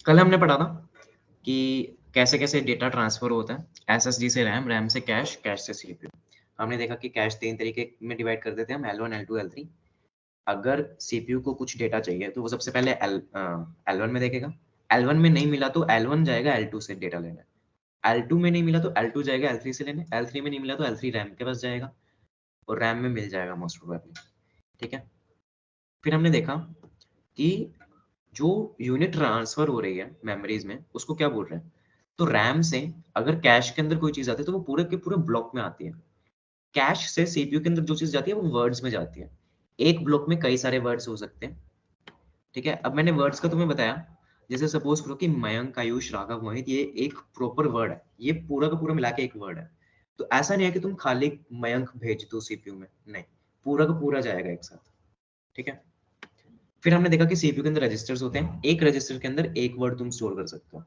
कल हमने पढ़ा था कि कैसे कैसे डेटा ट्रांसफर होता है एसएसडी से रैम, रैम से कैश, कैश से सीपीयू। हमने देखा कि कैश 3 तरीके में डिवाइड कर देते हैं हम, L1, L2, L3। अगर सीपीयू को कुछ डेटा चाहिए तो वो सबसे पहले L1 में देखेगा। L1 में नहीं मिला तो L1 जाएगा L2 से डेटा लेने। L2 में नहीं मिला तो L2 जाएगा L3 से लेने। L3 में नहीं मिला तो L3 रैम के पास जाएगा और रैम में मिल जाएगा मोस्ट प्रोबेबली। ठीक है, फिर हमने देखा कि जो यूनिट ट्रांसफर हो रही है मेमोरीज में उसको क्या बोल रहे हैं। तो रैम से अगर कैश के अंदर कोई चीज आती है तो वो पूरे के पूरे ब्लॉक में आती है। कैश से सीपीयू के अंदर जो चीज जाती है वो वर्ड्स में जाती है। एक ब्लॉक में कई सारे वर्ड्स हो सकते हैं। ठीक है, अब मैंने वर्ड्स का तुम्हें बताया। जैसे सपोज करो कि मयंक, आयुष, राघव, मोहित, ये एक प्रॉपर वर्ड है, ये पूरा का पूरा मिला के एक वर्ड है। तो ऐसा नहीं है कि तुम खाली मयंक भेज दो सीपीयू में, नहीं, पूरा का पूरा जाएगा एक साथ। ठीक है, फिर हमने देखा कि सीपीयू के अंदर रजिस्टर्स होते हैं, एक रजिस्टर के अंदर एक वर्ड तुम स्टोर कर सकते हो।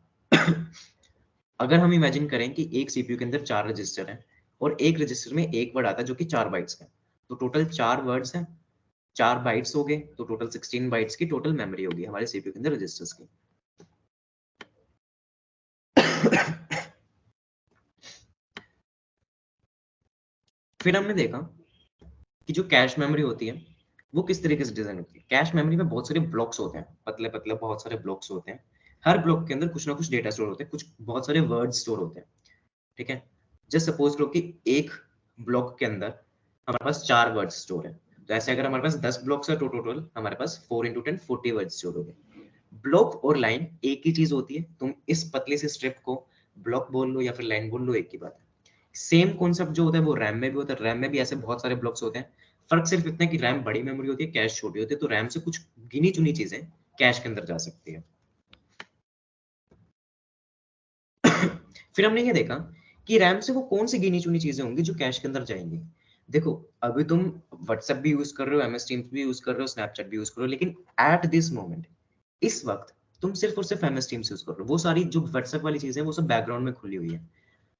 अगर हम इमेजिन करें कि एक सीपीयू के अंदर 4 रजिस्टर हैं और एक रजिस्टर में एक वर्ड आता है जो कि 4 बाइट्स का है, तो टोटल 4 वर्ड्स हैं, 4 बाइट्स हो गए, तो टोटल 16 बाइट्स की टोटल मेमोरी होगी हमारे सीपीयू के अंदर रजिस्टर्स की। फिर हमने देखा कि जो कैश मेमोरी होती है वो किस तरीके से डिजाइन होती है। कैश मेमोरी में बहुत सारे ब्लॉक्स होते हैं, पतले पतले बहुत सारे ब्लॉक्स होते हैं। हर ब्लॉक के अंदर कुछ ना कुछ डेटा स्टोर होते हैं, कुछ बहुत सारे वर्ड स्टोर होते हैं। ठीक है, जस्ट सपोज करो कि एक ब्लॉक के अंदर हमारे पास 4 वर्ड स्टोर है। तो ऐसे अगर हमारे पास 10 ब्लॉक्स है तो टोटल हमारे पास 4 into 10 40 वर्ड स्टोर हो गए। ब्लॉक और लाइन एक ही चीज होती है, तुम इस पतले से स्ट्रिप को ब्लॉक बोल लो या फिर लाइन बोल लो, एक ही बात है। सेम कॉन्सेप्ट जो होता है वो रैम में भी होता है। रैम में भी ऐसे बहुत सारे ब्लॉक्स होते हैं। फर्क सिर्फ इतना है कि रैम बड़ी मेमोरी होती है, कैश छोटी होती है। तो रैम से कुछ गिनी चुनी चीजें कैश के अंदर जा सकती है। फिर हमने ये देखा कि रैम से वो कौन सी गिनी चुनी चीजें होंगी जो कैश के अंदर जाएंगी। देखो, अभी तुम व्हाट्सएप भी यूज कर रहे हो, MS टीम्स भी यूज कर रहे हो, स्नैपचैट भी यूज कर रहे हो, लेकिन एट दिस मोमेंट, इस वक्त तुम सिर्फ और सिर्फ MS टीम्स यूज कर रहे हो। वो सारी जो व्हाट्सएप वाली चीजें वो सब बैकग्राउंड में खुली हुई है।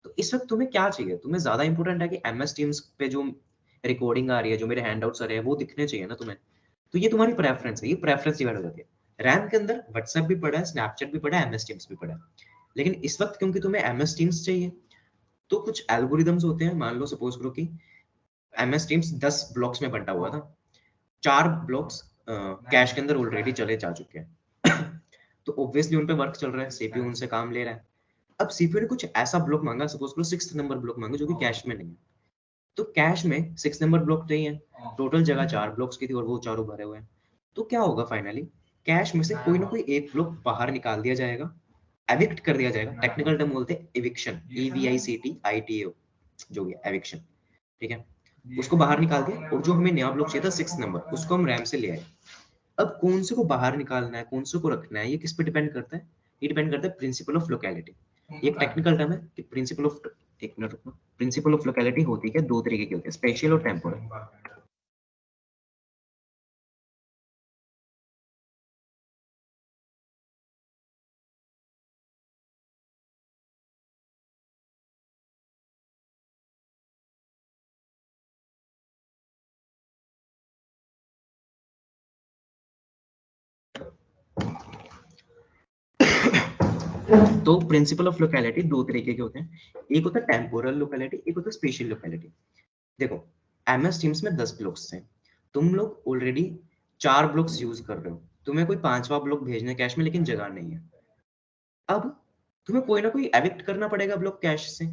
तो इस वक्त तुम्हें क्या चाहिए? तुम्हें ज्यादा इंपॉर्टेंट है कि MS टीम्स पे जो रिकॉर्डिंग आ रही है, जो मेरे हैंडआउट्स आ रहे हैं, वो दिखने चाहिए ना तुम्हें। तो ये तुम्हारी प्रेफरेंस है, ये प्रेफरेंस डिवाइड हो जाती है। रैम के अंदर व्हाट्सएप भी पड़ा है, स्नैपचैट भी पड़ा है, MS टीम्स भी पड़ा है। लेकिन इस वक्त क्योंकि तुम्हें MS टीम्स चाहिए, तो कुछ एल्गोरिदम्स होते हैं। मान लो सपोज करो कि MS टीम्स 10 ब्लॉक्स में बंटा हुआ था, 4 ब्लॉक्स कैश के अंदर ऑलरेडी चले जा चुके हैं। तो ऑब्वियसली उन पे वर्क चल रहा है, सीपीयू उनसे काम ले रहा है। अब सीपीयू ने कुछ ऐसा ब्लॉक मांगा, सपोज करो 6 नंबर ब्लॉक मांगा जो कि कैश में नहीं है। तो कैश में 6 नंबर ब्लॉक नहीं है, टोटल जगह 4 ब्लॉक्स की थी और वो चारों भरे हुए हैं। तो क्या होगा फाइनली? कैश में से कोई ना कोई एक ब्लॉक बाहर निकाल दिया जाएगा, एविक्ट कर दिया जाएगा। टेक्निकल टर्म बोलते हैं एविक्शन, EVICTITO, जो भी एविक्शन। ठीक है, उसको बाहर निकाल दिया और जो हमें नया ब्लॉक चाहिए था 6 नंबर, उसको हम रैम से ले आए। अब कौन से को बाहर निकालना है, कौन से को रखना है, ये किस पे डिपेंड करता है? ये डिपेंड करता है प्रिंसिपल ऑफ लोकेलिटी। ये एक टेक्निकल टर्म है कि प्रिंसिपल ऑफ, एक मिनट रुको, प्रिंसिपल ऑफ लोकेलिटी होती है, दो तरीके की होती है, स्पेशियल और टेम्पोरल। तो प्रिंसिपल ऑफ लोकेलिटी दो तरीके के होते हैं, एक होता है टेम्पोरल लोकेलिटी, एक होता है स्पेशियल लोकेलिटी। देखो, MS टीम्स में 10 ब्लॉक्स थे, तुम लोग ऑलरेडी 4 ब्लॉक्स यूज कर रहे हो, तुम्हें कोई 5वां ब्लॉक भेजना है कैश में, लेकिन जगह नहीं है। अब तुम्हें कोई ना कोई एविक्ट करना पड़ेगा ब्लॉक कैश से।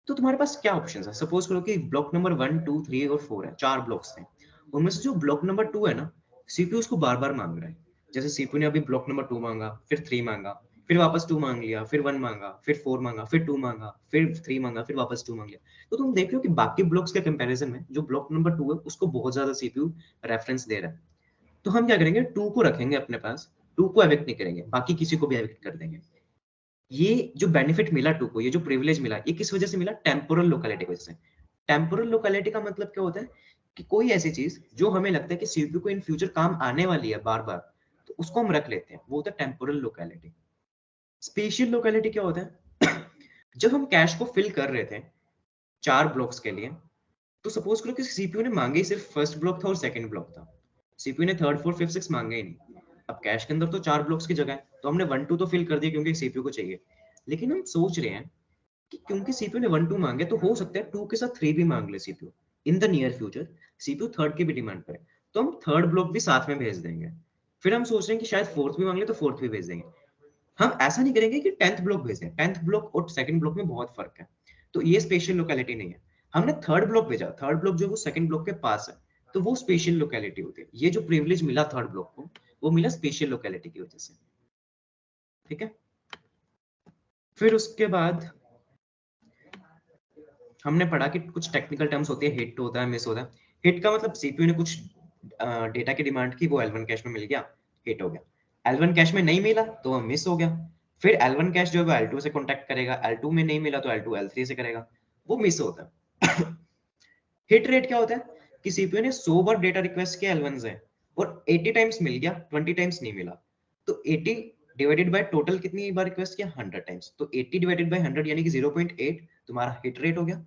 तो तुम्हारे पास क्या ऑप्शन है? सपोज करो कि ब्लॉक नंबर 1, 2, 3 और 4 है, 4 ब्लॉक्स हैं। उनमें से जो ब्लॉक नंबर 2 है ना, सीपीयू उसको बार बार मांग रहा है। जैसे सीपीयू ने अभी ब्लॉक नंबर 2 मांगा, फिर 3 मांगा, फिर वापस 2 मांग लिया, फिर 1 मांगा, फिर 4 मांगा, फिर 2 मांगा, फिर 3 मांगा, फिर वापस 2 मांग लिया। तो तुम देख लो कि बाकी ब्लॉक्स के कंपैरिजन में जो ब्लॉक नंबर 2 है उसको बहुत ज्यादा सीपीयू रेफरेंस दे रहा है। तो हम क्या करेंगे, 2 को रखेंगे अपने पास, 2 को एविक्ट नहीं करेंगे, बाकी किसी को भी एविक्ट कर देंगे। ये जो बेनिफिट मिला टू को, ये जो प्रिविलेज मिला, ये किस वजह से मिला? टेम्पोरल लोकेलिटी की वजह से। टेम्पोरल लोकेलिटी का मतलब क्या होता है कि कोई ऐसी चीज जो हमें लगता है कि सीपीयू को इन फ्यूचर काम आने वाली है बार बार, तो उसको हम रख लेते हैं, वो होता है टेम्पोरल लोकेलिटी। स्पेशियल लोकेलिटी क्या होता है? जब हम कैश को फिल कर रहे थे 4 ब्लॉक्स के लिए, तो सपोज करो कि सीपीयू ने मांगे ही सिर्फ फर्स्ट ब्लॉक था और सेकंड ब्लॉक था, सीपीयू ने थर्ड, फोर्थ, फिफ्थ, सिक्स मांगे ही नहीं। अब कैश के अंदर तो 4 ब्लॉक्स की जगह है, तो हमने 1 2 तो फिल कर दिया क्योंकि सीपीयू को चाहिए। लेकिन हम सोच रहे हैं कि क्योंकि सीपीयू ने 1 2 मांगे तो हो सकता है 2 के साथ 3 भी मांग ले CPU. In the near future CPU third की भी डिमांड करे, तो हम थर्ड ब्लॉक भी साथ में भेज देंगे। फिर हम सोच रहे हैं कि शायद फोर्थ भी मांग ले तो फोर्थ भी भेज देंगे। हम ऐसा नहीं करेंगे कि 10th ब्लॉक भेजें। 10th ब्लॉक और सेकंड ब्लॉक में बहुत फर्क है, तो ये स्पेशल लोकेलिटी नहीं है। हमने थर्ड ब्लॉक भेजा, थर्ड ब्लॉक जो वो सेकंड ब्लॉक के पास है, तो वो स्पेशल लोकेलिटी होती है। ये जो प्रिविलेज मिला थर्ड ब्लॉक को, वो मिला स्पेशल लोकेलिटी की वजह से। ठीक है, फिर उसके बाद हमने पढ़ा कि कुछ टेक्निकल टर्म्स होती है, हिट होता है, मिस होता है। हिट का मतलब सीपीयू ने कुछ डेटा की डिमांड की, वो L1 कैश में मिल गया, हिट हो गया। L1 कैश में नहीं मिला तो वो मिस हो गया। फिर L1 कैश जो है वो L2 से कांटेक्ट करेगा, L2 में नहीं मिला तो L2 L3 से करेगा, वो मिस होता है। हिट रेट क्या होता है कि सीपीयू ने 100 बार डेटा रिक्वेस्ट किया L1 से और 80 टाइम्स मिल गया, 20 टाइम्स नहीं मिला, तो 80 डिवाइडेड बाय टोटल कितनी बार रिक्वेस्ट किया, 100 टाइम्स, तो 80 डिवाइडेड बाय 100 यानी कि 0.8 तुम्हारा हिट रेट हो गया।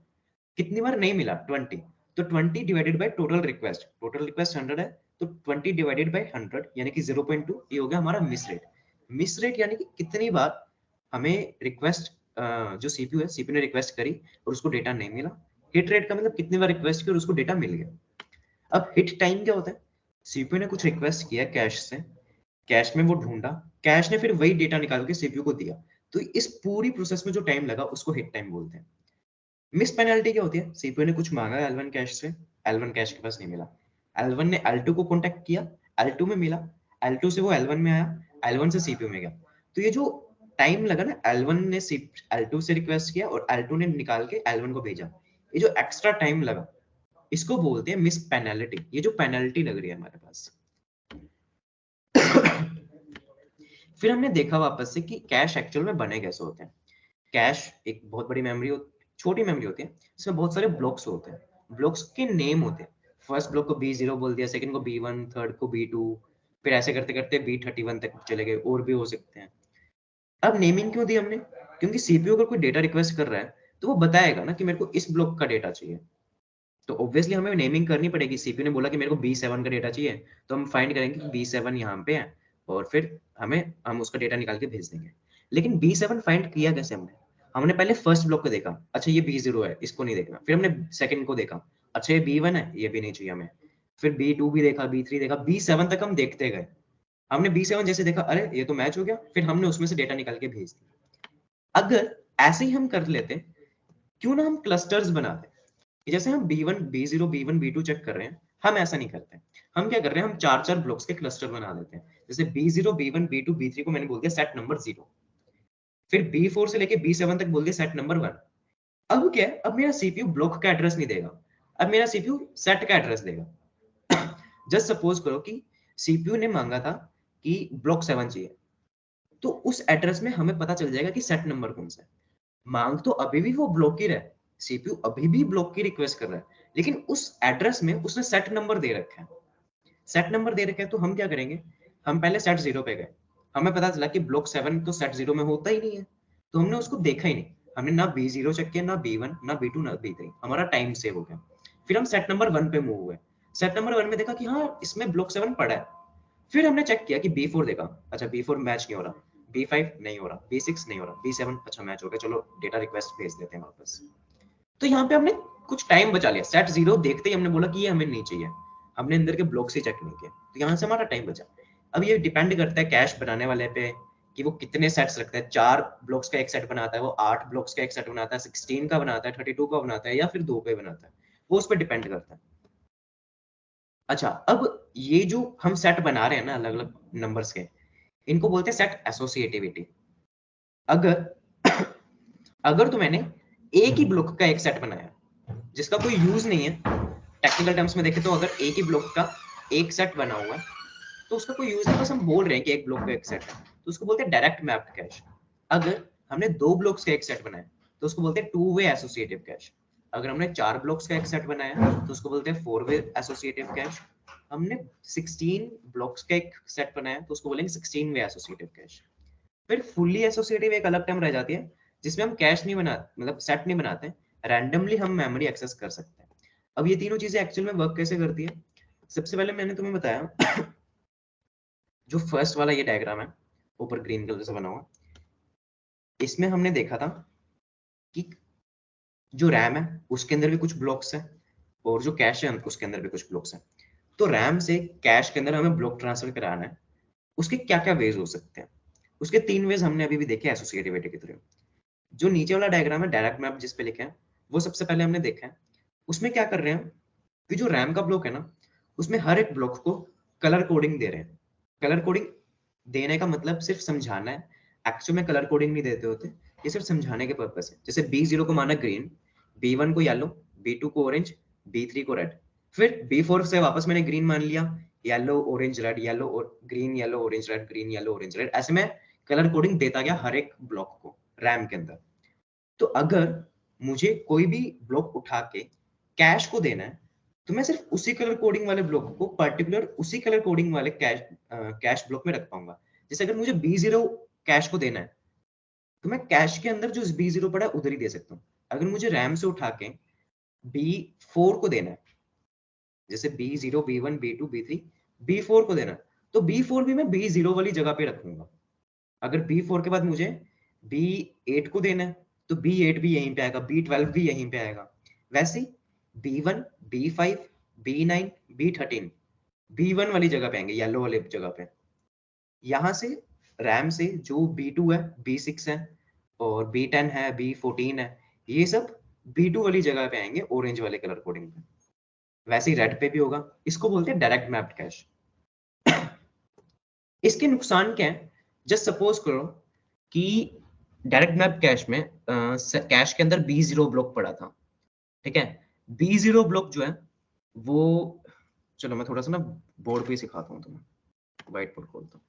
कितनी बार नहीं मिला, 20, तो 20 डिवाइडेड बाय टोटल रिक्वेस्ट 100 है, तो 20 डिवाइडेड बाय 100 यानी कि 0.2, ये हो गया हमारा मिस रेट। मिस रेट यानी कि कितनी बार हमें रिक्वेस्ट जो सीपीयू है, सीपीयू ने रिक्वेस्ट करी और उसको डेटा नहीं मिला। हिट रेट का मतलब कितनी बार रिक्वेस्ट की और उसको डेटा मिल गया। अब हिट टाइम क्या होता है, सीपीयू ने कुछ रिक्वेस्ट किया कैश से, कैश में वो ढूंढा, कैश ने फिर वही डेटा निकाल के सीपीयू को दिया, तो इस पूरी प्रोसेस में जो टाइम लगा उसको हिट टाइम बोलते हैं। मिस पेनल्टी क्या होती है, सीपीयू ने कुछ मांगा L1 कैश से, L1 कैश के पास नहीं मिला, L1 ने L2 को कांटेक्ट किया, L2 में मिला, L2 से वो L1 में आया, L1 से सीपीयू में गया, तो ये जो टाइम लगा ना, L1 ने L2 से रिक्वेस्ट किया और L2 ने निकाल के L1 को भेजा, ये जो एक्स्ट्रा टाइम लगा इसको बोलते हैं मिस पेनल्टी। ये जो पेनल्टी लग रही है हमारे पास। फिर हमने देखा वापस से कि कैश एक्चुअल में बने कैसे होते हैं। कैश एक बहुत बड़ी मेमोरी, छोटी मेमोरी होती है, इसमें बहुत सारे ब्लॉक्स होते हैं, ब्लॉक्स के नेम होते हैं। फर्स्ट ब्लॉक को B0 बोल दिया, सेकंड को B1, थर्ड को B2, फिर ऐसे करते करते B31 तक चले गए, और भी हो सकते हैं। अब नेमिंग क्यों दी हमने, क्योंकि सीपीयू अगर कोई डेटा रिक्वेस्ट कर रहा है तो वो बताएगा ना कि मेरे को इस ब्लॉक का डेटा चाहिए, तो ऑब्वियसली हमें नेमिंग करनी पड़ेगी। सीपीयू ने बोला कि मेरे को B7 का डेटा चाहिए, तो हम फाइंड करेंगे कि B7 यहाँ पे है और फिर हम उसका डेटा निकाल के भेज देंगे। लेकिन B7 फाइंड किया कैसे हमने, हमने पहले फर्स्ट ब्लॉक को देखा, अच्छा ये B0 है, इसको नहीं देखना। फिर हमने सेकंड को देखा, अच्छा ये B1 है, ये भी नहीं चाहिए हमें। फिर B2 भी देखा, B3 देखा, B7 तक हम देखते गए। हमने B7 जैसे देखा, अरे ये तो मैच हो गया, फिर हमने उसमें से डेटा निकाल के भेज दिया। अगर ऐसे ही हम कर लेते, क्यों ना हम क्लस्टर्स बनाते, जैसे हम B1 B0 B1 B2 check कर रहे हैं, हम ऐसा नहीं करते। हम क्या कर रहे हैं, हम चार चार ब्लॉक्स के क्लस्टर बना देते हैं। जैसे B0 B1 B2 B3 को मैंने बोल दिया सेट नंबर 0, फिर B4 से लेके B7 तक बोल दिया सेट नंबर 1। अब क्या है, अब मेरा सीपीयू ब्लॉक का एड्रेस नहीं देगा, अब मेरा सीपीयू सेट का एड्रेस देगा। जस्ट सपोज करो कि सीपीयू ने मांगा था कि ब्लॉक 7 चाहिए, तो उस एड्रेस में हमें पता चल जाएगा कि सेट नंबर कौन सा है। मांग तो अभी भी वो ब्लॉक की रहा है, सीपीयू अभी भी ब्लॉक की रिक्वेस्ट कर रहा है, लेकिन उस एड्रेस में उसने सेट नंबर दे रखा है। सेट नंबर दे रखा है तो हम क्या करेंगे, हम पहले सेट 0 पे गए, हमें पता चला कि ब्लॉक 7 तो सेट 0 में होता ही नहीं है, तो हमने उसको देखा ही नहीं। हमने ना B0 चेक किया, ना B1, ना B2, ना B3, हमारा टाइम सेव हो गया। फिर हम सेट नंबर 1 पे मूव हुए, सेट नंबर 1 में देखा कि हाँ इसमें ब्लॉक 7 पड़ा है। फिर हमने चेक किया कि B4 देखा, अच्छा B4 मैच नहीं हो रहा, B5 नहीं हो रहा, B6 नहीं हो रहा, B7 अच्छा मैच हो गया, चलो डेटा रिक्वेस्ट भेज देते हैं वापस। तो यहाँ पे हमने कुछ टाइम बचा लिया, सेट 0 देखते ही हमने बोला कि ये हमें नहीं चाहिए, हमने अंदर के ब्लॉक से चेक नहीं किया, तो यहाँ से हमारा टाइम बचा। अब ये डिपेंड करता है कैश बनाने वाले पे कि वो कितने सेट्स रखता है। 4 ब्लॉक्स का एक सेट बनाता है, वो 8 ब्लॉक्स का एक सेट बनाता है, 16 का बनाता है, 32 का बनाता है, या फिर 2 का बनाता है, वो उस पर डिपेंड करता है। अच्छा, अब ये जो हम सेट बना रहे हैं ना अलग अलग नंबर्स के, इनको बोलते हैं सेट एसोसिएटिविटी। अगर अगर तो मैंने एक ही ब्लॉक का एक सेट बनाया जिसका कोई यूज नहीं है, टेक्निकल टर्म्स में देखें तो अगर एक ही ब्लॉक का एक सेट बना हुआ है तो उसका कोई यूज नहीं, बस हम बोल रहे हैं कि एक ब्लॉक का एक सेट है, तो उसको बोलते हैं डायरेक्ट मैप्ड कैश। अगर हमने 2 ब्लॉक्स का एक सेट बनाया तो उसको बोलते हैं टू वे एसोसिएटिव कैश। अगर हमने 4 ब्लॉक्स का एक सेट बनाया तो उसको बोलते हैं 4 वे एसोसिएटिव कैश। हमने 16 ब्लॉक्स का एक सेट बनाया तो उसको बोलेंगे 16 वे एसोसिएटिव कैश। फिर फुल्ली एसोसिएटिव एक अलग टर्म रह जाती है जिसमें हम कैश नहीं बना, मतलब सेट नहीं बनाते, रैंडमली हम मेमोरी एक्सेस कर सकते हैं। अब ये तीनों चीजें एक्चुअल में वर्क कैसे करती है, सबसे पहले मैंने तुम्हें बताया जो फर्स्ट वाला ये डायग्राम है ऊपर ग्रीन कलर से बना हुआ, इसमें हमने देखा था कि जो रैम है उसके अंदर भी कुछ ब्लॉक्स हैं और जो कैश है उसके अंदर भी कुछ ब्लॉक्स हैं। तो रैम से कैश के अंदर हमें ब्लॉक ट्रांसफर कराना है, उसके क्या क्या वेज हो सकते हैं? उसके 3 वेज हमने अभी भी देखे एसोसिएटिविटी के थ्रू। जो नीचे वाला डायग्राम है डायरेक्ट मैप जिस पे लिखे हैं, वो सबसे पहले हमने देखा है। उसमें क्या कर रहे हैं कि जो रैम का ब्लॉक है ना, उसमें हर एक ब्लॉक को कलर कोडिंग दे रहे हैं। कलर कोडिंग देने का मतलब सिर्फ समझाना है, एक्चुअल में कलर कोडिंग नहीं देते होते, ये सिर्फ समझाने के पर्पस है। जैसे B0 को माना ग्रीन, B1 को येलो, B2 को ऑरेंज, B3 को रेड, फिर B4 से वापस मैंने ग्रीन मान लिया, yellow orange red, yellow green, yellow orange red, green yellow orange red, ऐसे में कलर कोडिंग देता गया हर एक ब्लॉक को रैम के अंदर। तो अगर मुझे कोई भी ब्लॉक उठा के कैश को देना है, तो मैं सिर्फ उसी कलर कोडिंग वाले ब्लॉक को पर्टिकुलर उसी कलर कोडिंग वाले कैश ब्लॉक में रख पाऊंगा। जैसे अगर मुझे B0 कैश को देना है, तो मैं कैश के अंदर जो B0 पड़ा है उधर ही दे सकता हूँ। अगर मुझे रैम से उठा के B4 को देना है, जैसे B0, B1, B2, B3, B4 को देना है, तो B4 भी मैं B0 वाली जगह पे रखूंगा। अगर B4 के बाद मुझे B8 को देना है, तो B8 भी यहीं पे आएगा, B12 भी यहीं पे आएगा। वैसे ही B1, B5, B9, B13 B1 वाली जगह पे आएंगे, येलो वाले जगह पे। यहाँ से रैम से जो B2 है, B6 है और B10 है, B14 है, ये सब B2 वाली जगह पे आएंगे ऑरेंज वाले कलर कोडिंग पे। वैसे ही रेड पे भी होगा। इसको बोलते हैं डायरेक्ट मैप्ड कैश। इसके नुकसान क्या है? जस्ट सपोज करो कि डायरेक्ट मैप कैश में कैश के अंदर B0 ब्लॉक पड़ा था, ठीक है? B0 ब्लॉक जो है वो, चलो मैं थोड़ा सा ना बोर्ड पे सिखाता हूँ तुम्हें, व्हाइट बोर्ड खोलता हूँ।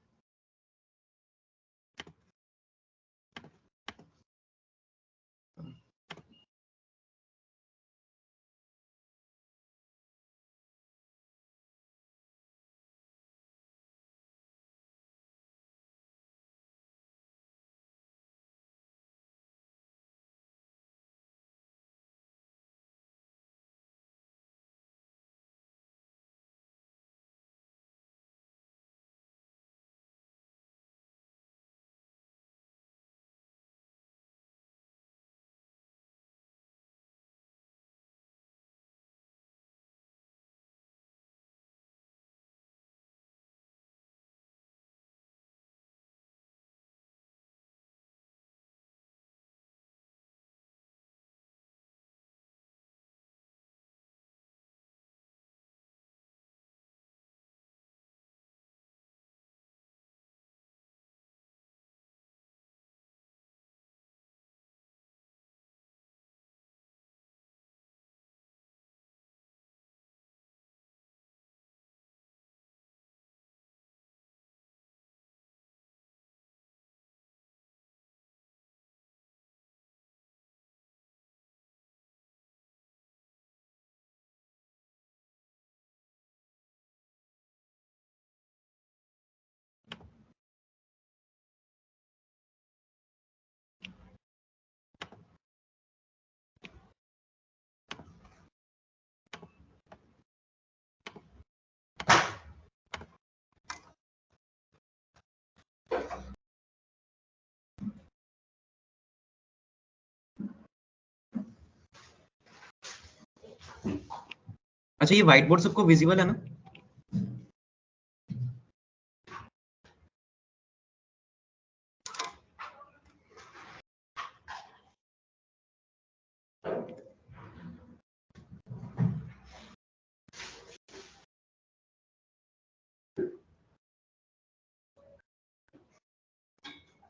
अच्छा, ये व्हाइट बोर्ड सबको विजिबल है ना?